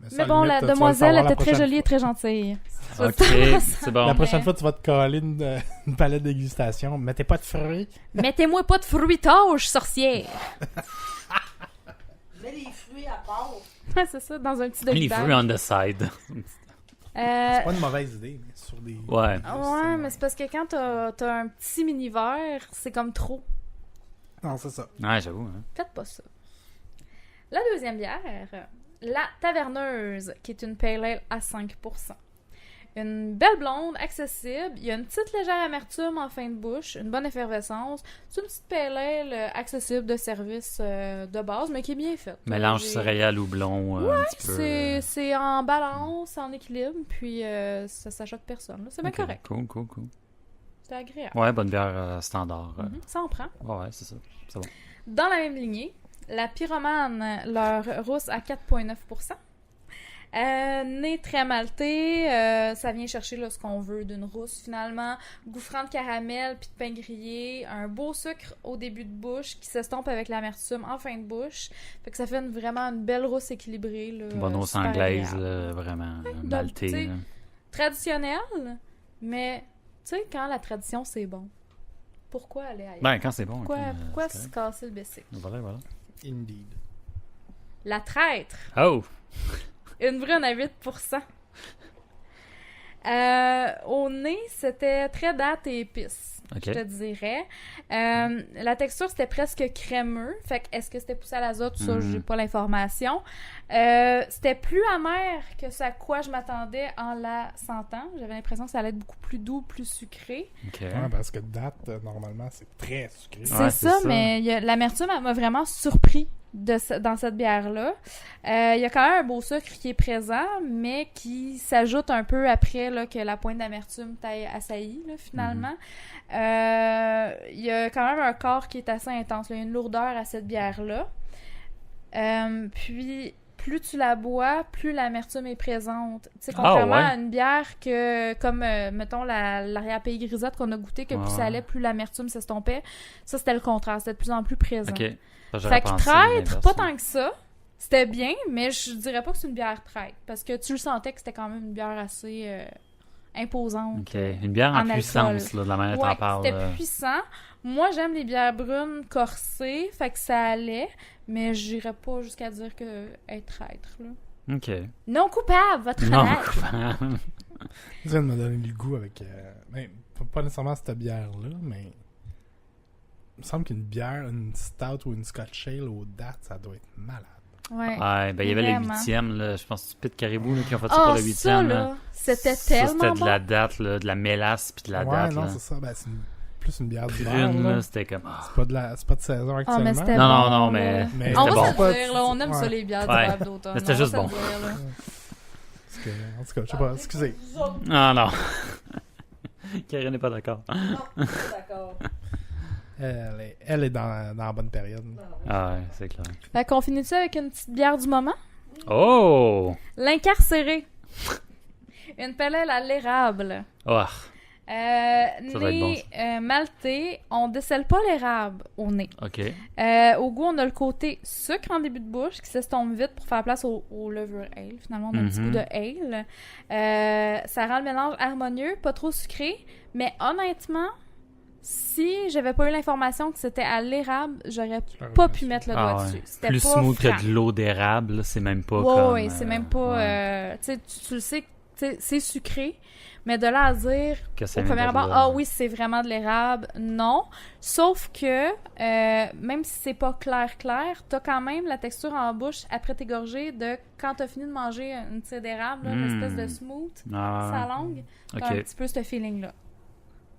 ouais. ça, Mais à bon, limite, la tu vas le demoiselle savoir la était très prochaine jolie et très gentille. Ok, c'est bon. La prochaine Mais- fois, tu vas te coller une palette de dégustation. Mettez pas de fruits. Mettez-moi pas de fruitage, sorcière! Mets les fruits à part. Ouais, c'est ça, dans un petit Les demi fruits on the side. C'est pas une mauvaise idée, mais sur des. Ouais. Ouais, mais c'est parce que quand t'as un petit mini-verre, c'est comme trop. Non, c'est ça. Ouais, j'avoue. Hein. Faites pas ça. La deuxième bière, la Taverneuse, qui est une pale ale à 5%. Une belle blonde, accessible. Il y a une petite légère amertume en fin de bouche, une bonne effervescence. C'est une petite pale ale accessible de service de base, mais qui est bien faite. Mélange J'ai- céréales houblon un petit peu. C'est en balance, en équilibre, puis ça choque personne. là. C'est bien Ok, correct. Cool. C'est agréable. Ouais, bonne bière standard. Mhm, ça en prend. Ouais, c'est ça. C'est bon. Dans la même lignée, la Pyromane, leur rousse à 4,9%. Nez très malté, ça vient chercher là, ce qu'on veut d'une rousse finalement. Goût franc de caramel puis de pain grillé. Un beau sucre au début de bouche qui s'estompe avec l'amertume en fin de bouche. Fait que ça fait vraiment une belle rousse équilibrée. Là, Bonne hausse super anglaise, agréable. là, vraiment donc, maltée. tu sais, là. Traditionnelle, mais tu sais, quand la tradition c'est bon, pourquoi aller ailleurs? Ben, quand c'est bon. Pourquoi c'est se casser le bessic? correct. Voilà. Indeed. La traître! Oh! Une brune à 8%. Au nez, c'était très date et épice, Ok. je te dirais. La texture, c'était presque crémeux. Fait que, est-ce que c'était poussé à l'azote? Ça, Mhm. j'ai pas l'information. C'était plus amer que ce à quoi je m'attendais en la sentant. J'avais l'impression que ça allait être beaucoup plus doux, plus sucré. Ok. Ouais, parce que date, normalement, c'est très sucré. C'est Ouais, ça, c'est ça. mais l'amertume, elle m'a vraiment surpris dans cette bière-là. Il y a quand même un beau sucre qui est présent, mais qui s'ajoute un peu après là, que la pointe d'amertume t'aille assailli, là, finalement. Il y a quand même un corps qui est assez intense. Là. Il y a une lourdeur à cette bière-là. Puis, plus tu la bois, plus l'amertume est présente. Tu sais, contrairement à une bière que, comme, mettons, l'arrière-pays grisette qu'on a goûté, que plus ça allait, plus l'amertume s'estompait. Ça, c'était le contraire. C'était de plus en plus présent. OK. Fait que traître, pas tant que ça. C'était bien, mais je dirais pas que c'est une bière traître. Parce que tu le sentais que c'était quand même une bière assez imposante. OK. Une bière en puissance, là, de la manière dont Ouais, t'en parles. c'était puissant. Moi, j'aime les bières brunes corsées, fait que ça allait, mais j'irais pas jusqu'à dire que être traître, là. OK. Non coupable, votre Non, honnête. coupable. Tu viens de me donner le goût avec... pas nécessairement cette bière-là, mais... Il me semble qu'une bière, une stout ou une Scotch Ale aux dates, ça doit être malade. Ouais. Ouais, ben il y avait le Vraiment. 8e, là, je pense que c'est Pit Caribou là, qui ont fait ça pour le 8e. ça, là. là, c'était Ça, tellement c'était de bon. la date, là, de la mélasse puis de la date. non, là. c'est ça. Ben, c'est plus une bière d'hiver, Prune, là. là, c'était comme... C'est pas de saison actuellement. mais c'était Non, bon, non, mais... là. Mais On c'était va bon. se le dire, là, on aime ça les bières Ouais. d'hiver d'automne. Mais c'était on va juste se le bon. dire, là. Parce que, en tout cas, je sais pas, excusez. Ah non. Karine n'est pas d'accord. Non, je suis d'accord. Elle est dans la bonne période. Ah ouais, c'est clair. Fait qu'on finit ça avec une petite bière du moment. Oh! L'incarcéré. Une pale ale à l'érable. Oh! doit Nez être maltais, on décèle pas l'érable au nez. OK. Au goût, on a le côté sucre en début de bouche qui s'estompe vite pour faire place au levure ale. Finalement, on a un petit goût de ale. Ça rend le mélange harmonieux, pas trop sucré. Mais honnêtement, si j'avais pas eu l'information que c'était à l'érable, j'aurais pas pu mettre le doigt dessus. C'était Plus pas smooth franc. que de l'eau d'érable, là, c'est même pas Ouais, comme... ouais, c'est même pas... ouais. tu sais, tu le sais, c'est sucré, mais de là à dire Que ça au vient premier de abord, là. ah oui, c'est vraiment de l'érable, non. Sauf que, même si c'est pas clair, t'as quand même la texture en bouche après tes gorgées de quand t'as fini de manger une tire d'érable, là, une espèce de smooth, sa langue, t'as un petit peu ce feeling-là.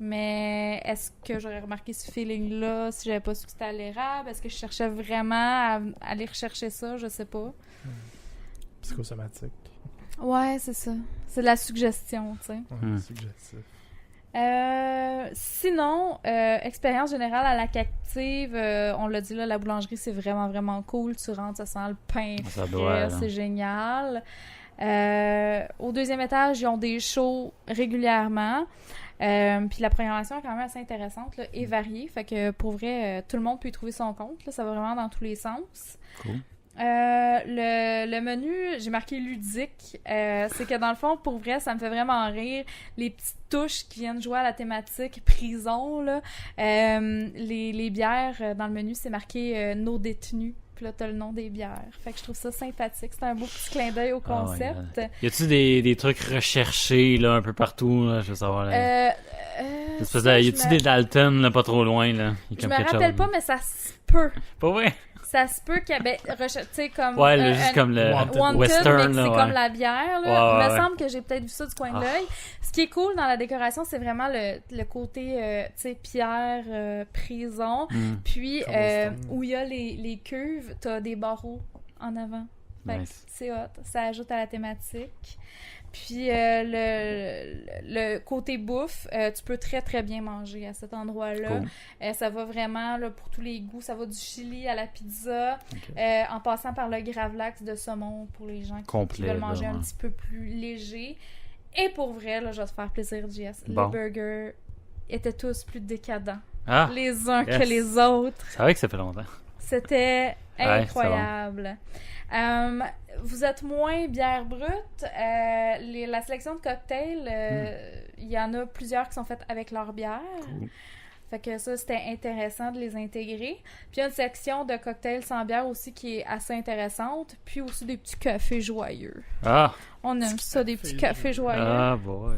Mais est-ce que j'aurais remarqué ce feeling-là si j'avais pas su que c'était à l'érable? Est-ce que je cherchais vraiment à aller rechercher ça? Je sais pas. Psychosomatique. Ouais, c'est ça. C'est de la suggestion, tu sais. Ouais, suggestif. Sinon, expérience générale à la captive, on l'a dit là, la boulangerie, c'est vraiment, vraiment cool. Tu rentres, ça sent le pain Ça frais, doit, c'est génial. Au deuxième étage, ils ont des shows régulièrement. Puis la programmation est quand même assez intéressante là, et variée. Fait que pour vrai, tout le monde peut y trouver son compte. Là, ça va vraiment dans tous les sens. Cool. Le menu, j'ai marqué ludique. C'est que dans le fond, pour vrai, ça me fait vraiment rire. Les petites touches qui viennent jouer à la thématique prison, là. Les bières dans le menu, c'est marqué nos détenus. Puis là, t'as le nom des bières. Fait que je trouve ça sympathique. C'est un beau petit clin d'œil au concept. Y a-tu des trucs recherchés là, un peu partout? Là, je veux savoir. Là. Y a-tu des Dalton là, pas trop loin? Là? Je me rappelle pas, mais ça se peut. Pas vrai? Ça se peut qu'il y ait, tu sais, comme... Ouais, là, juste comme le Wanted, western, mais que c'est là, comme la bière, là. Ouais, Il me semble que j'ai peut-être vu ça du coin de l'œil. Ce qui est cool dans la décoration, c'est vraiment le côté, tu sais, pierre, prison. Puis, où il y a les cuves, t'as des barreaux en avant. Fait que c'est hot. Ça ajoute à la thématique. Puis le côté bouffe, tu peux très très bien manger à cet endroit-là. Cool. Ça va vraiment là, pour tous les goûts. Ça va du chili à la pizza, en passant par le gravlax de saumon pour les gens qui veulent manger un petit peu plus léger. Et pour vrai, là, je vais te faire plaisir, JS. Les burgers étaient tous plus décadents. Les uns que les autres. C'est vrai que ça fait longtemps. C'était incroyable. Vous êtes moins bière brute. La sélection de cocktails, il y en a plusieurs qui sont faites avec leur bière. Cool. Fait que ça, c'était intéressant de les intégrer. Puis il y a une section de cocktails sans bière aussi qui est assez intéressante. Puis aussi des petits cafés joyeux. On aime ça, des petits cafés joyeux. Ah, boy.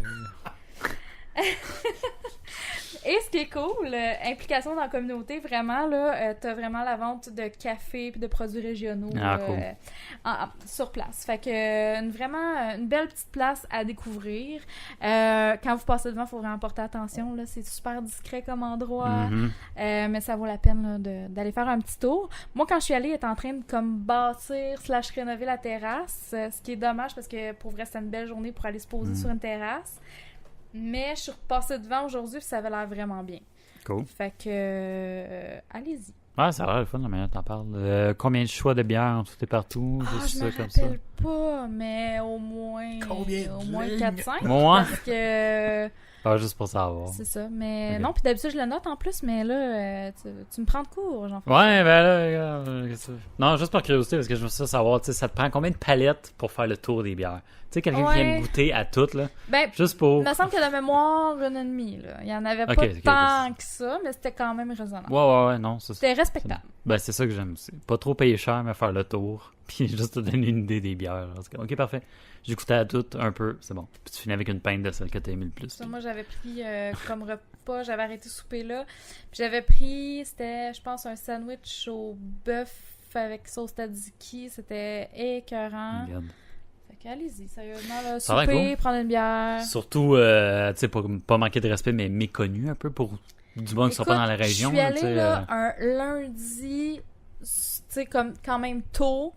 Et ce qui est cool, implication dans la communauté, vraiment, là, t'as vraiment la vente de café et de produits régionaux sur place. Fait que vraiment une belle petite place à découvrir. Quand vous passez devant, il faut vraiment porter attention. Là, c'est super discret comme endroit, mais ça vaut la peine là, d'aller faire un petit tour. Moi, quand je suis allée, elle était en train de comme bâtir / rénover la terrasse, ce qui est dommage parce que pour vrai, c'était une belle journée pour aller se poser sur une terrasse. Mais je suis repassée devant aujourd'hui et ça avait l'air vraiment bien. Cool. Fait que, allez-y. Ouais, ça a l'air le fun, la manière dont t'en parles. Combien de choix de bière en tout et partout? Ah, Juste je me ça, comme ça. rappelle pas, mais au moins... Combien Au de moins lignes? 4-5, Moi? parce que... Ah, juste pour savoir. C'est ça, mais Ok. non, puis d'habitude je le note en plus, mais là, tu me prends de court, Jean-François. Ouais, ben là, regarde, qu'est-ce que tu veux? Non, juste par curiosité, parce que je veux savoir, tu sais, ça te prend combien de palettes pour faire le tour des bières? Tu sais, quelqu'un qui Ouais. aime goûter à toutes, là, Ben, juste pour... il me semble que de mémoire, une et demie, là. Il y en avait Ok, pas ok, tant que ça, mais c'était quand même raisonnable. Ouais, non, ça, C'était respectable. ben, c'est ça que j'aime aussi. Pas trop payer cher, mais faire le tour, puis juste te donner une idée des bières. En tout cas, ok, parfait. J'ai goûté à toutes, un peu, c'est bon. Puis tu finis avec une pinte de celle que t'as aimé le plus. Ça, moi, j'avais pris comme repas, j'avais arrêté de souper là. Puis j'avais pris, c'était, je pense, un sandwich au bœuf avec sauce tzatziki. C'était écœurant. Regarde. Fait que allez-y, sérieusement, là, Ça a l'air souper, cool. prendre une bière. Surtout, tu sais, pas manquer de respect, mais méconnu un peu pour du monde qui sont pas dans la région. Je suis allée tu sais, là, un lundi, tu sais, comme quand même tôt,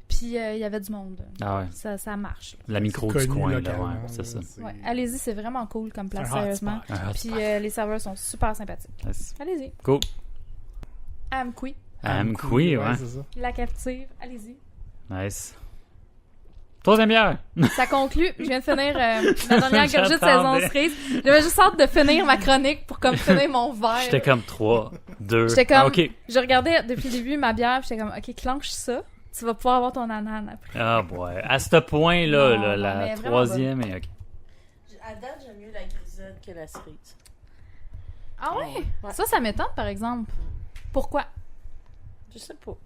puis il y avait du monde. Ah ouais. Ça marche. Là. La micro C'est du connu coin, là, localement, ouais, c'est ça. Ouais, allez-y, c'est vraiment cool comme place, sérieusement. Ah, Puis les serveurs sont super sympathiques. nice. Allez-y. Cool. Amqui, Amqui, ouais. c'est ça. la captive, allez-y. Nice. Troisième bière. Ça conclut. Je viens de finir ma dernière gorgée de J'attendais. saison cerise. J'avais juste hâte de finir ma chronique pour comme finir mon verre. J'étais comme 3, 2. J'étais comme- Ah, ok. Je regardais depuis le début ma bière, puis j'étais comme, OK, clenche ça. Tu vas pouvoir avoir ton ananas après. Ah, ouais. À ce point-là, Non, là, non, la mais vraiment troisième, et ok. À date, j'aime mieux la grisette que la cerise. Ah ouais? Ouais. Ça m'étonne, par exemple. Pourquoi? Je sais pas.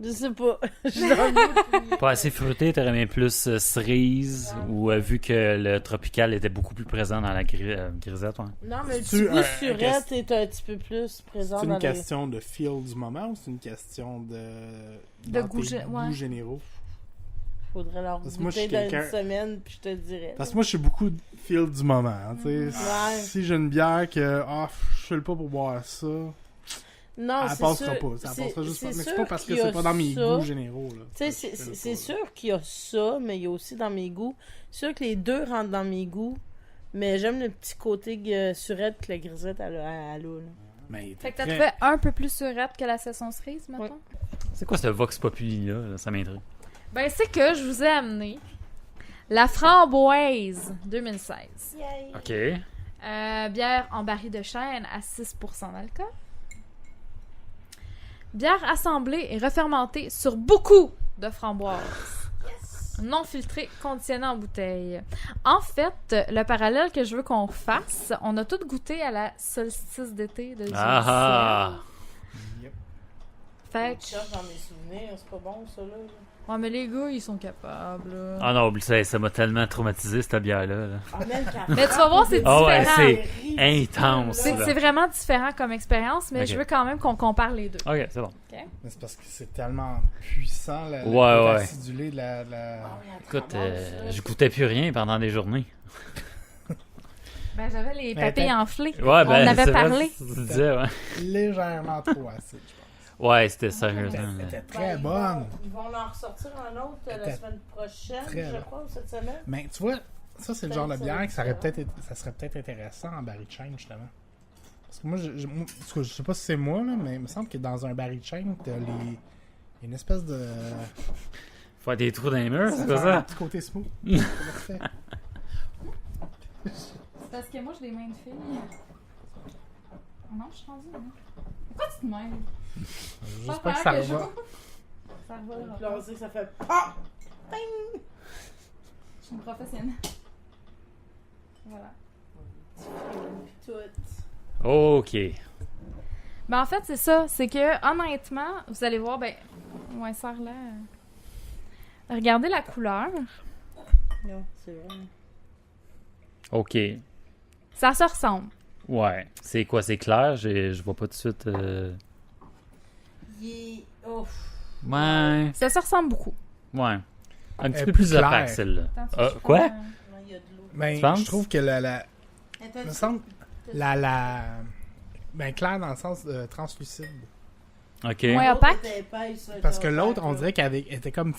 Je sais pas. Je Pas assez fruité, t'aurais aimé plus cerise, ou vu que le tropical était beaucoup plus présent dans la grisette, ouais. Non, mais le C'est-tu petit goût un- surette est un petit peu plus présent C'est dans une question de feel du moment ou c'est une question de dans goût tes gé- ouais. goûts généraux? Faudrait leur Parce que moi, je goûter suis dans une quelqu'un- semaine, puis je te dirais. Parce que moi, je suis beaucoup de feel du moment. Hein, tu sais. Ouais. Si j'ai une bière que je file pas pour boire ça, Non, elle c'est passera sûr. pas. Ça passera juste pas. Mais c'est sûr pas parce que qu'il y a c'est pas dans mes ça. goûts généraux. Là. Tu sais, Ça, je file c'est pas, sûr qu'il y a ça, mais il y a aussi dans mes goûts. C'est sûr que les deux rentrent dans mes goûts, mais j'aime le petit côté surette que la grisette elle a, là. Mais Fait que t'as très- trouvé un peu plus surette que la saison cerise, mettons? Ouais. C'est quoi ce Vox Populi-là? Ça m'intrigue. Ben, c'est que je vous ai amené la framboise 2016. Yay! Ok. Bière en baril de chêne à 6% d'alcool. Bière assemblée et refermentée sur beaucoup de framboises. Non filtrée, conditionnée en bouteille. En fait, le parallèle que je veux qu'on fasse, on a tous goûté à la solstice d'été de Ah! Yep. Fait Je cherche dans mes souvenirs, c'est pas bon ça là. ouais, mais les gars, ils sont capables. là. Ah non, oublie ça m'a tellement traumatisé, cette bière-là. Là. Ah, même qu'elle Mais tu vas voir, c'est Ah ouais, différent. c'est intense. C'est là. c'est vraiment différent comme expérience, mais Ok. je veux quand même qu'on compare les deux. Ok, c'est bon. Mais c'est parce que c'est tellement puissant le Ouais, côté ouais. acidulé de la... Écoute, je goûtais plus rien pendant des journées. Ben, j'avais les Mais papilles attends. enflées. Ouais, On en avait c'est vrai, parlé. tu disais, ouais. légèrement trop acide, je pense. Ouais, c'était sérieusement. Elle était Ben, très bonne. Ils vont en ressortir un autre la Était semaine prochaine, très je bonne. crois, ou cette semaine. Mais tu vois, ça c'est le genre de Ça, bière ça, que ça serait peut-être intéressant en baril de chêne, justement. Parce que moi, moi, en tout cas, je sais pas si c'est moi, là, mais il me semble que dans un baril de chêne, t'as une espèce de... Faire des trous dans les murs, c'est Ça pas fait un ça? petit côté smooth. Comment tu fais? C'est parce que moi, j'ai des mains de fille. Non, je suis rendue. Hein. Pourquoi tu te mêles? Juste pas que ça que va. Ça Puis revolera là, pas. on sait que ça fait PAH! Je suis une professionnelle. Voilà. Puis tout. Ok. Ben, en fait, c'est ça. C'est que, honnêtement, vous allez voir, ben, ouais, ça là. Regardez la couleur. Non, c'est vrai. Ok. Ça se ressemble. Ouais. C'est quoi, c'est clair? Je vois pas tout de suite. Il est... Ouf. Ouais. Ça se ressemble beaucoup. Ouais. Un petit Elle peu est plus plus opaque, claire. celle-là. Attends, Ah, je quoi? prends, Non, il y a de l'eau. Ben, Tu penses? je trouve que la Attends, me semble, ben, clair dans le sens translucide. Ok. Ouais, opaque. Parce que l'autre, on dirait qu'elle était comme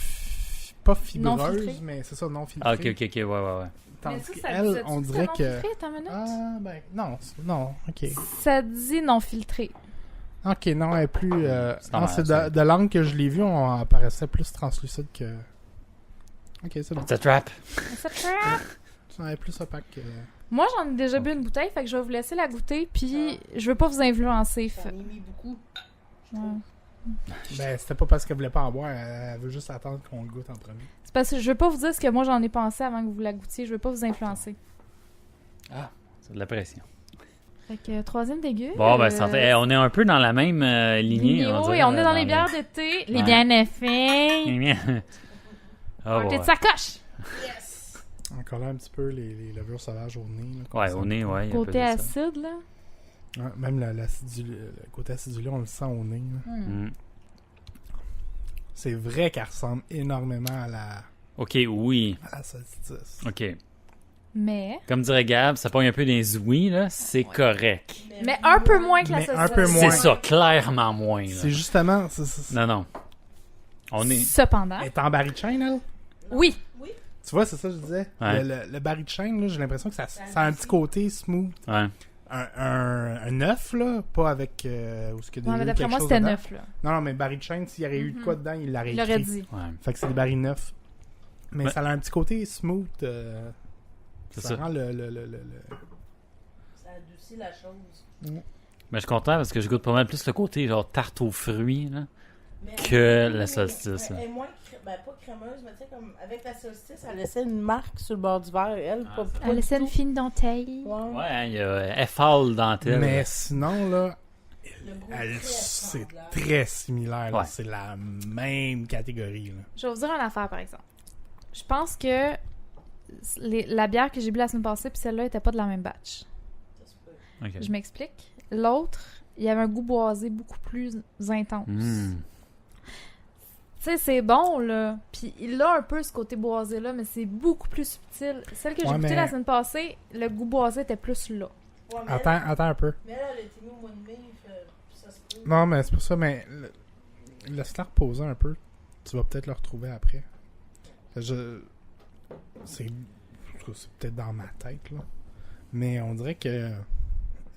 pas Non fibreuse, filtrée. mais c'est ça, non filtrée. Ah, ok, ouais, ouais. Tandis Mais ça, qu'elle, disait-tu on que dirait c'était non que... filtré, attends une minute? Ah, ben, non, non, ok. Ça dit non filtré. Ok, non, elle est plus... C'est non, normal, c'est ça. de l'angle que je l'ai vu, on apparaissait plus translucide que... Ok, c'est bon. It's a trap. Ça trap. Ça est plus opaque que... Moi, j'en ai déjà bu une bouteille, fait que je vais vous laisser la goûter, puis je veux pas vous influencer. J'en ai mis beaucoup. Ouais. Ben, c'était pas parce qu'elle voulait pas en boire, elle veut juste attendre qu'on le goûte en premier. C'est parce que je veux pas vous dire ce que moi j'en ai pensé avant que vous la goûtiez. Je veux pas vous influencer. C'est de la pression. Fait que troisième dégueu. Bon, ben, on est un peu dans la même lignée. Oui, on est dans les bières d'été. Les Ouais. bières neffées. Oh, T'es ouais. de sacoche. Yes! Encore là un petit peu les levures sauvages au nez. Là, Ouais, au nez, ouais. il y a un peu Côté de ça. acide, là. Ouais, même le côté acidulé, on le sent au nez. Là. Mm. C'est vrai qu'elle ressemble énormément Ok, oui. à la solstice. Ok. Mais Comme dirait Gab, ça pogne un peu des ouïes, là. C'est correct. Mais un peu moins que la Mais sauce. un peu moins. C'est ça, clairement moins. Là. C'est justement... Non, non. On est. Cependant. Elle est en baril de chêne, elle? Oui. Tu vois, c'est ça que je disais. Ouais. Le baril de chêne, là, j'ai l'impression que ça a un petit côté smooth. Ouais. Un œuf, là, pas avec... où ce que Non, mais d'après moi, c'était neuf, là. Non, mais baril de chêne, s'il y aurait eu de quoi dedans, il l'aurait Il l'aurait écrit. dit. Ouais. Fait que c'est des barils neufs. Mais Ouais. ça a un petit côté smooth. C'est ça ça. rend le... Ça adoucit la chose. Mais je suis content parce que je goûte pas mal plus le côté genre tarte aux fruits, là. Mais Que la solstice, Elle est moins, ben, pas crémeuse, mais tu sais, comme avec la solstice, elle laissait une marque sur le bord du verre. Elle, pas Elle laissait du une tout. fine dentelle. Ouais. Ouais, hein, il y a Eiffel dentelle. Mais sinon, là, Le goût elle, très c'est semblable. très similaire. là. Ouais. C'est la même catégorie. Là. Je vais vous dire une affaire, par exemple. Je pense que la bière que j'ai bu la semaine passée puis celle-là était pas de la même batch. Ça se peut. Ok. Je m'explique. L'autre, il y avait un goût boisé beaucoup plus intense. Mm. Tu sais, c'est bon, là. Puis il a un peu ce côté boisé-là, mais c'est beaucoup plus subtil. Celle que j'ai Ouais, goûtée mais- la semaine passée, le goût boisé était plus là. Ouais, mais Attends un peu. Mais elle a été mise au mois de mai, ça se peut. Non, mais c'est pour ça, mais laisse-la reposer un peu. Tu vas peut-être le retrouver après. C'est peut-être dans ma tête, là. Mais on dirait que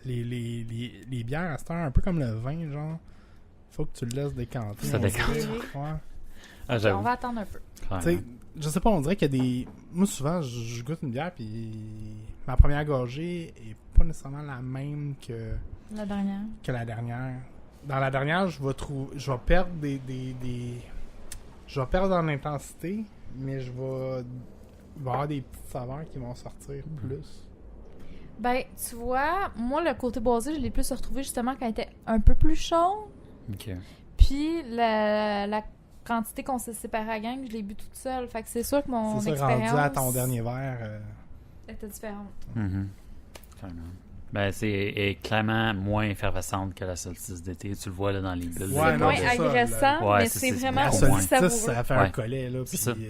les bières à cette heure, un peu comme le vin, genre, faut que tu le laisses décanter. Ça on décante. dirait. Ouais. Ah, On j'avoue. va attendre un peu. Clairement. Tu sais, je sais pas, on dirait qu'il y a des... Moi, souvent, je goûte une bière, puis ma première gorgée est pas nécessairement la même que La dernière. la dernière. Dans la dernière, je vais perdre je vais perdre en intensité, mais il va y avoir des petites saveurs qui vont sortir plus. Ben, tu vois, moi, le côté boisé, je l'ai plus retrouvé justement quand elle était un peu plus chaude. Ok. Puis la quantité qu'on s'est séparé à gang, je l'ai bu toute seule. Fait que c'est sûr que mon C'est ça, rendu expérience à ton dernier verre. était différente. Mhm. Clairement. Ben, est clairement moins effervescente que la solstice d'été. Tu le vois là dans les bulles. Ouais, C'est non, moins c'est ça, agressant, Ouais, mais c'est- c'est c'est- vraiment La au aussi moins. solstice, savoureux. ça fait Ouais. un collet, là, C'est ça. puis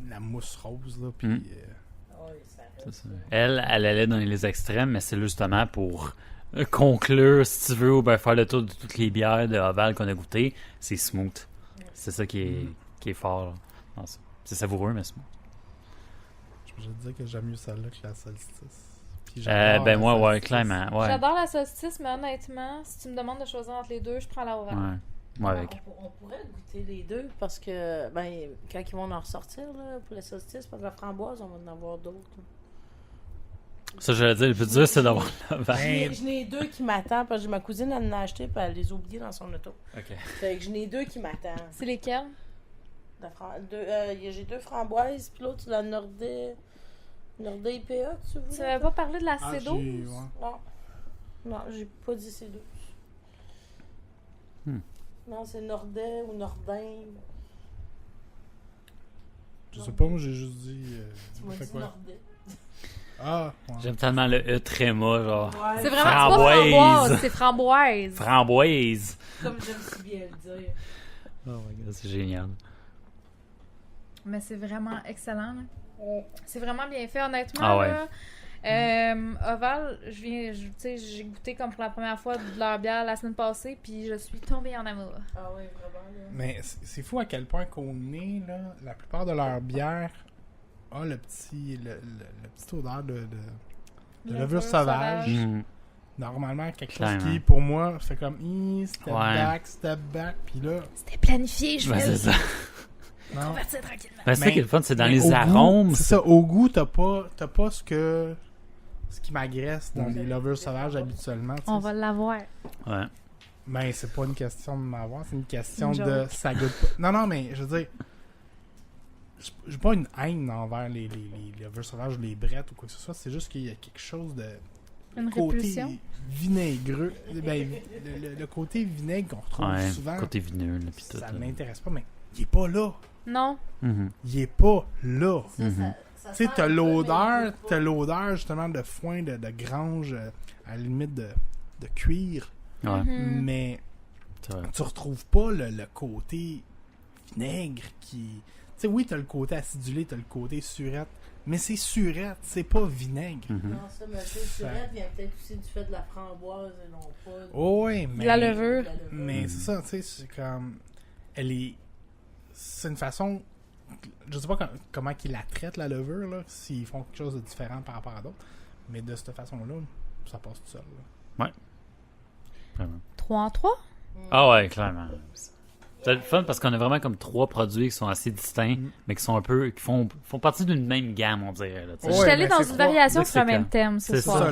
la mousse rose, là, puis... Mm. Ouais, ça C'est reste. ça. Elle allait dans les extrêmes, mais c'est justement pour conclure, si tu veux, ou ben faire le tour de toutes les bières de Oval qu'on a goûtées. C'est smooth. C'est ça qui est fort. Là, dans ça. C'est savoureux, mais smooth. Je vais te dire que j'aime mieux celle-là que la solstice. Puis Ben la moi, ouais, solstice. clairement. Ouais. J'adore la solstice, mais honnêtement, si tu me demandes de choisir entre les deux, je prends la Oval. Ouais. Moi avec. On pourrait goûter les deux parce que ben, quand ils vont en ressortir là, pour les solstices, parce que la framboise, on va en avoir d'autres. Ça, je vais dire, le plus dur, c'est d'avoir l'Oval. Ben, Je n'ai deux qui m'attendent parce que ma cousine elle en a acheté puis elle les a oubliés dans son auto. Ok. Fait que je n'ai deux qui m'attendent. C'est lesquels? J'ai deux framboises puis l'autre c'est la Nordais IPA tu veux. Tu n'avais pas parlé de la ah, C12? ouais. Non. Non, j'ai pas dit ces deux. Non, c'est Nordais ou Nordin. Je sais pas, moi j'ai juste dit... Tu m'as fait dit quoi? Nordais. Ah, ouais. J'aime tellement le E tréma, genre. Ouais, C'est vraiment c'est pas Framboise. framboise, c'est framboise. Framboise. comme j'aime si bien le dire. Oh my god, c'est génial. Mais c'est vraiment excellent. Là. C'est vraiment bien fait, honnêtement. Ah ouais. Là. Oval, tu sais, j'ai goûté comme pour la première fois de leur bière la semaine passée, puis je suis tombée en amour. Ah oui, vraiment. Là. Mais c'est fou à quel point qu'au nez, là, la plupart de leurs bières a le petit odeur de levure sauvage. Mhm. normalement, quelque chose Clairement. qui, pour moi, fait comme step back, puis là, C'était planifié, je Ben, vais c'est ça. non. convertir tranquillement. Ben, c'est ça Mais- qui est le fun, c'est dans Mais les au goût, arômes. c'est ça, au goût, t'as pas ce qui m'agresse dans les lovers sauvages habituellement. tu sais. On va l'avoir. Ouais. Ben, c'est pas une question de m'avoir, c'est une question Une de joke. ça goûte pas. Non, mais je veux dire, j'ai pas une haine envers les lovers sauvages ou les brettes ou quoi que ce soit, c'est juste qu'il y a quelque chose de Une côté répulsion. vinaigreux. Ben, le côté vinaigre qu'on retrouve Ouais, souvent, côté vineux, là, pis tout. ça là. m'intéresse pas, mais il est pas là. Non. Mhm. Il est pas là. Ça, Mhm. ça Tu sais, sent t'as un peu, l'odeur, mais justement de foin, de grange, à la limite de cuir, Ouais, Mhm. mais c'est vrai. tu retrouves pas le côté vinaigre qui... Tu sais, oui, t'as le côté acidulé, t'as le côté surette, mais c'est surette, c'est pas vinaigre. Mhm. Non, ça, mais tu sais, surette vient peut-être aussi du fait de la framboise et non pas de Oh, oui, mais... La levure. la levure. Mais Mhm. c'est ça, tu sais, c'est comme... Elle est... C'est une façon... Je sais pas comment qu'ils la traitent, la levure, là, s'ils font quelque chose de différent par rapport à d'autres, mais de cette façon-là, ça passe tout seul, là. Vraiment. 3 en 3? Ah ouais, clairement. C'est le fun parce qu'on a vraiment comme 3 produits qui sont assez distincts, Mhm. mais qui sont un peu, qui font partie d'une même gamme, on dirait. Là, tu sais. Ouais, Je suis allée mais dans c'est une trois- variation là, sur le c'est même quand- thème ce c'est C'est soir. ça,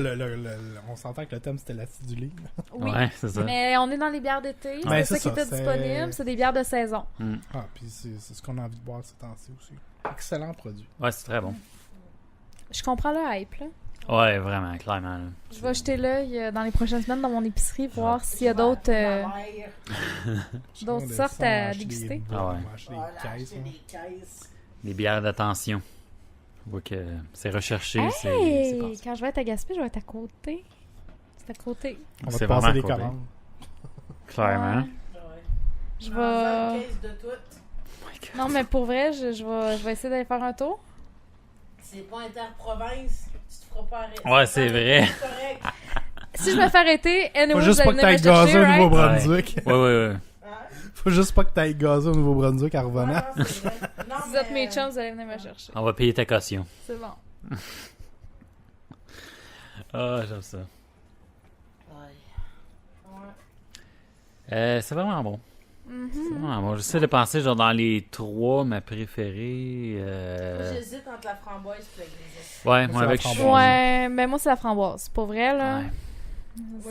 on s'entend que le thème, c'était l'acidulé. Oui. Ouais, c'est ça. Mais on est dans les bières d'été, Ben, c'est ça c'est qui ça, était c'est- disponible, c'est des bières de saison. Mm. Ah, puis c'est ce qu'on a envie de boire ces temps-ci aussi. Excellent produit. Ouais, c'est très bon. Je comprends le hype, là. Ouais, vraiment, clairement. là. Je vais jeter l'œil dans les prochaines semaines dans mon épicerie, voir s'il y a Je vais d'autres à la mer. d'autres On a sortes ça, on va à acheter déguster. des- Ah ouais. On va acheter des Voilà, caisses. acheter hein. des caisses. Les bières d'attention. On voit que c'est recherché, c'est Hey! passé. Quand je vais être à Gaspé, je vais être à côté. C'est à côté. On va C'est te passer vraiment des à côté. commandes. Clairement. Ouais. Ouais. Je Une vais... caisse de tout. Non, mais pour vrai, je vais essayer d'aller faire un tour. C'est pas interprovince. Tu te feras pas arrêter. Ouais, c'est vrai. C'est correct. Si je me fais arrêter, anyway, Faut vous juste allez pas que venir me t'ailles gazer chercher, au right? Nouveau-Brunswick. Ouais, ouais. Hein? Faut juste pas que t'ailles gazer au Nouveau-Brunswick en revenant. Ouais, c'est vrai. Non, Si vous êtes mais, mes chums, vous allez venir me chercher. On va payer ta caution. C'est bon. Ah, j'aime ça. Ouais. C'est vraiment bon. Mhm. C'est vraiment bon. J'essaie de penser genre dans les 3, ma préférée. Moi, j'hésite entre la framboise et la grisette. Ouais, Moi, moi c'est avec la je suis- framboise. Ouais, mais moi, c'est la framboise. Pour vrai, là, Ouais.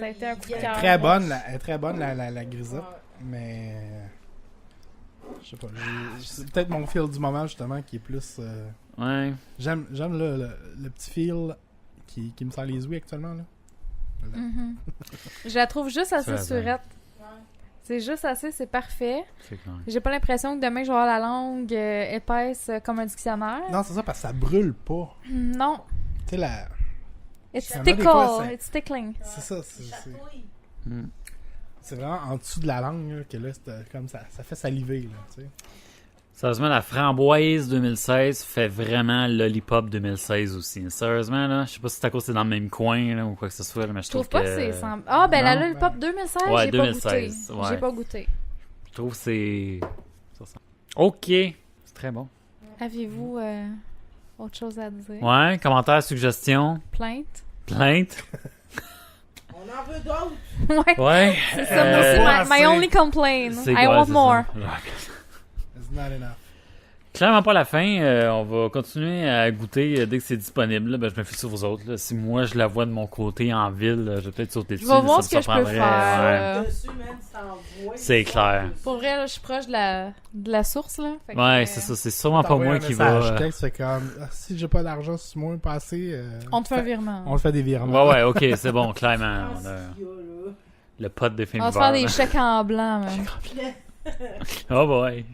ça a été un coup de Ouais, cœur. Très bonne, elle est très bonne, la grisette. Ouais. Mais... Je sais pas. C'est peut-être mon feel du moment, justement, qui est plus... Ouais. J'aime le petit feel qui me sert les ouïes actuellement, là. Voilà. Mhm. Je la trouve juste assez Ça, surette. Ouais. C'est juste assez, c'est parfait. C'est clair. J'ai pas l'impression que demain, je vais avoir la langue épaisse comme un dictionnaire. Non, c'est ça, parce que ça brûle pas. Non. Tu sais, la... It's Il y en a des fois, tickle. c'est- It's tickling. C'est ça, c'est... Chatouille. Mm. C'est vraiment en dessous de la langue là, que là, comme ça fait saliver. Là, tu sais. Sérieusement, la framboise 2016 fait vraiment Lollipop 2016 aussi. Sérieusement, là, je sais pas si c'est à cause que c'est dans le même coin là, ou quoi que ce soit, là, mais je Je trouve trouve pas que... que c'est semblable. Ah, ben la Non? Lollipop 2016, Ouais, j'ai 2016, pas goûté. ouais. J'ai pas goûté. Je trouve que c'est... ça sent- Ok, c'est très bon. Aviez-vous autre chose à dire? Ouais, commentaires, suggestions, Plainte? plaintes. On en veut d'autres. Ouais, Ouais. c'est ça. Moi, c'est pas my assez. only complaint. c'est I ouais, want c'est more. ça. Ouais. It's not enough. Clairement pas la fin. On va continuer à goûter dès que c'est disponible. Là. Ben, je me fie sur vous autres. Là. Si moi je la vois de mon côté en ville, je vais peut-être sauter Je dessus. vais là, voir ça ce me que je peux surprendrait, faire. ouais. Dessus, man, tu t'envoies. C'est clair. Pour vrai, là, je suis proche de la source, là. Fait que, Ouais, c'est ça. C'est sûrement pas moi qui va. Texte, c'est comme, ah, si j'ai pas d'argent sur moi passé, On te fait un virement. on te fait des virements. Ouais, ok, c'est bon, clairement. Ah, On a c'est gars, là. le pot de film On va se faire des chèques en blanc, man. Oh boy.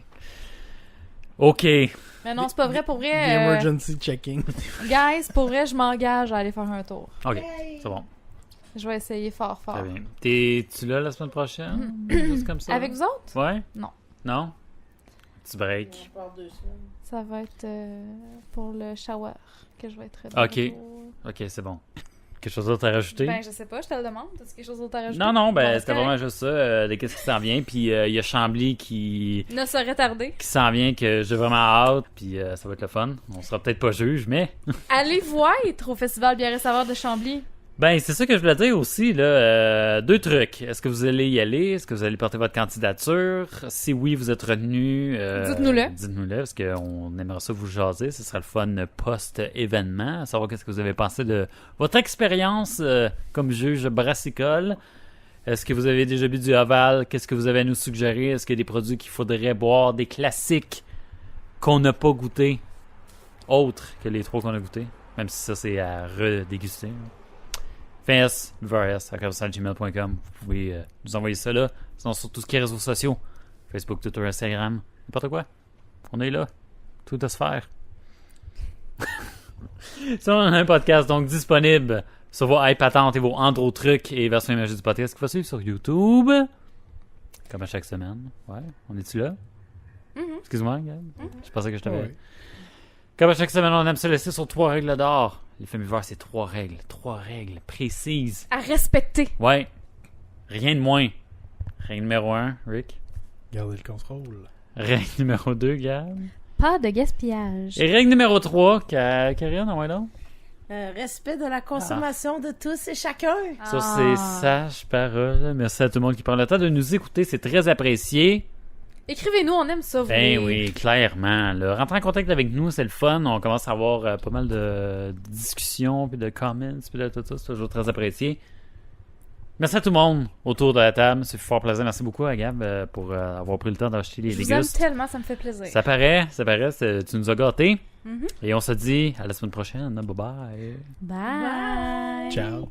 Ok. Mais non, c'est pas vrai. Pour The vrai, emergency checking. guys, pour vrai, je m'engage à aller faire un tour. Ok, c'est bon. Je vais essayer fort, fort. Très bien. T'es-tu là la semaine prochaine? Juste comme ça? Avec vous autres? Ouais? Non. Non? Petit break. On part 2 semaines. Ça va être pour le shower que je vais être Ok. de retour. Ok, c'est bon. Quelque chose d'autre à rajouter? Ben, je sais pas, je te le demande. As-tu quelque chose d'autre à rajouter? Non, non, Bon, ben c'est c'était correct. vraiment juste ça, de qu'est-ce qui s'en vient. Puis il y a Chambly qui Ne saurait tarder. s'en vient, que j'ai vraiment hâte, puis ça va être le fun. On sera peut-être pas juge, mais... Allez voir au Festival Bière et Saveur de Chambly. Ben, c'est ça que je voulais dire aussi, là. 2 trucs. Est-ce que vous allez y aller? Est-ce que vous allez porter votre candidature? Si oui, vous êtes retenu, Dites-nous-le. Dites-nous-le, parce qu'on aimerait ça vous jaser. Ce sera le fun post-événement. À savoir qu'est-ce que vous avez pensé de votre expérience comme juge brassicole. Est-ce que vous avez déjà bu du Aval? Qu'est-ce que vous avez à nous suggérer? Est-ce qu'il y a des produits qu'il faudrait boire? Des classiques qu'on n'a pas goûtés? Autres que les 3 qu'on a goûtés? Même si ça, c'est à redéguster. VRS@gmail.com. Vous pouvez nous envoyer ça là. Sinon, sur tout ce qui est réseaux sociaux. Facebook, Twitter, Instagram. N'importe quoi. On est là. Tout à se faire. Sinon, on a un podcast donc disponible sur vos iPatentes et vos Andro trucs et version imagée du podcast qui va suivre sur YouTube. Comme à chaque semaine. Ouais. On est-tu là? Excuse-moi, Gab. Je pensais que je t'avais... Ouais. Comme à chaque semaine, on aime se laisser sur 3 règles d'or. Les Femivores, c'est 3 règles. 3 règles précises. À respecter. Ouais. Rien de moins. Règle numéro 1, Rick. Gardez le contrôle. Règle numéro 2, Gab. Pas de gaspillage. Et règle numéro 3, Karine, ouais donc. Respect de la consommation de tous et chacun. Sur ces sages paroles, merci à tout le monde qui prend le temps de nous écouter. C'est très apprécié. Écrivez-nous, on aime ça. Ben oui, clairement. Là. Rentrez en contact avec nous, c'est le fun. On commence à avoir pas mal de discussions, puis de comments, puis de tout ça. C'est toujours très apprécié. Merci à tout le monde autour de la table. C'est fort plaisant. Merci beaucoup à Gab pour avoir pris le temps d'acheter les Je vous aime dégustes. tellement, ça me fait plaisir. Ça paraît. Tu nous as gâtés. Mhm. Et on se dit à la semaine prochaine. Bye bye. Bye. Ciao.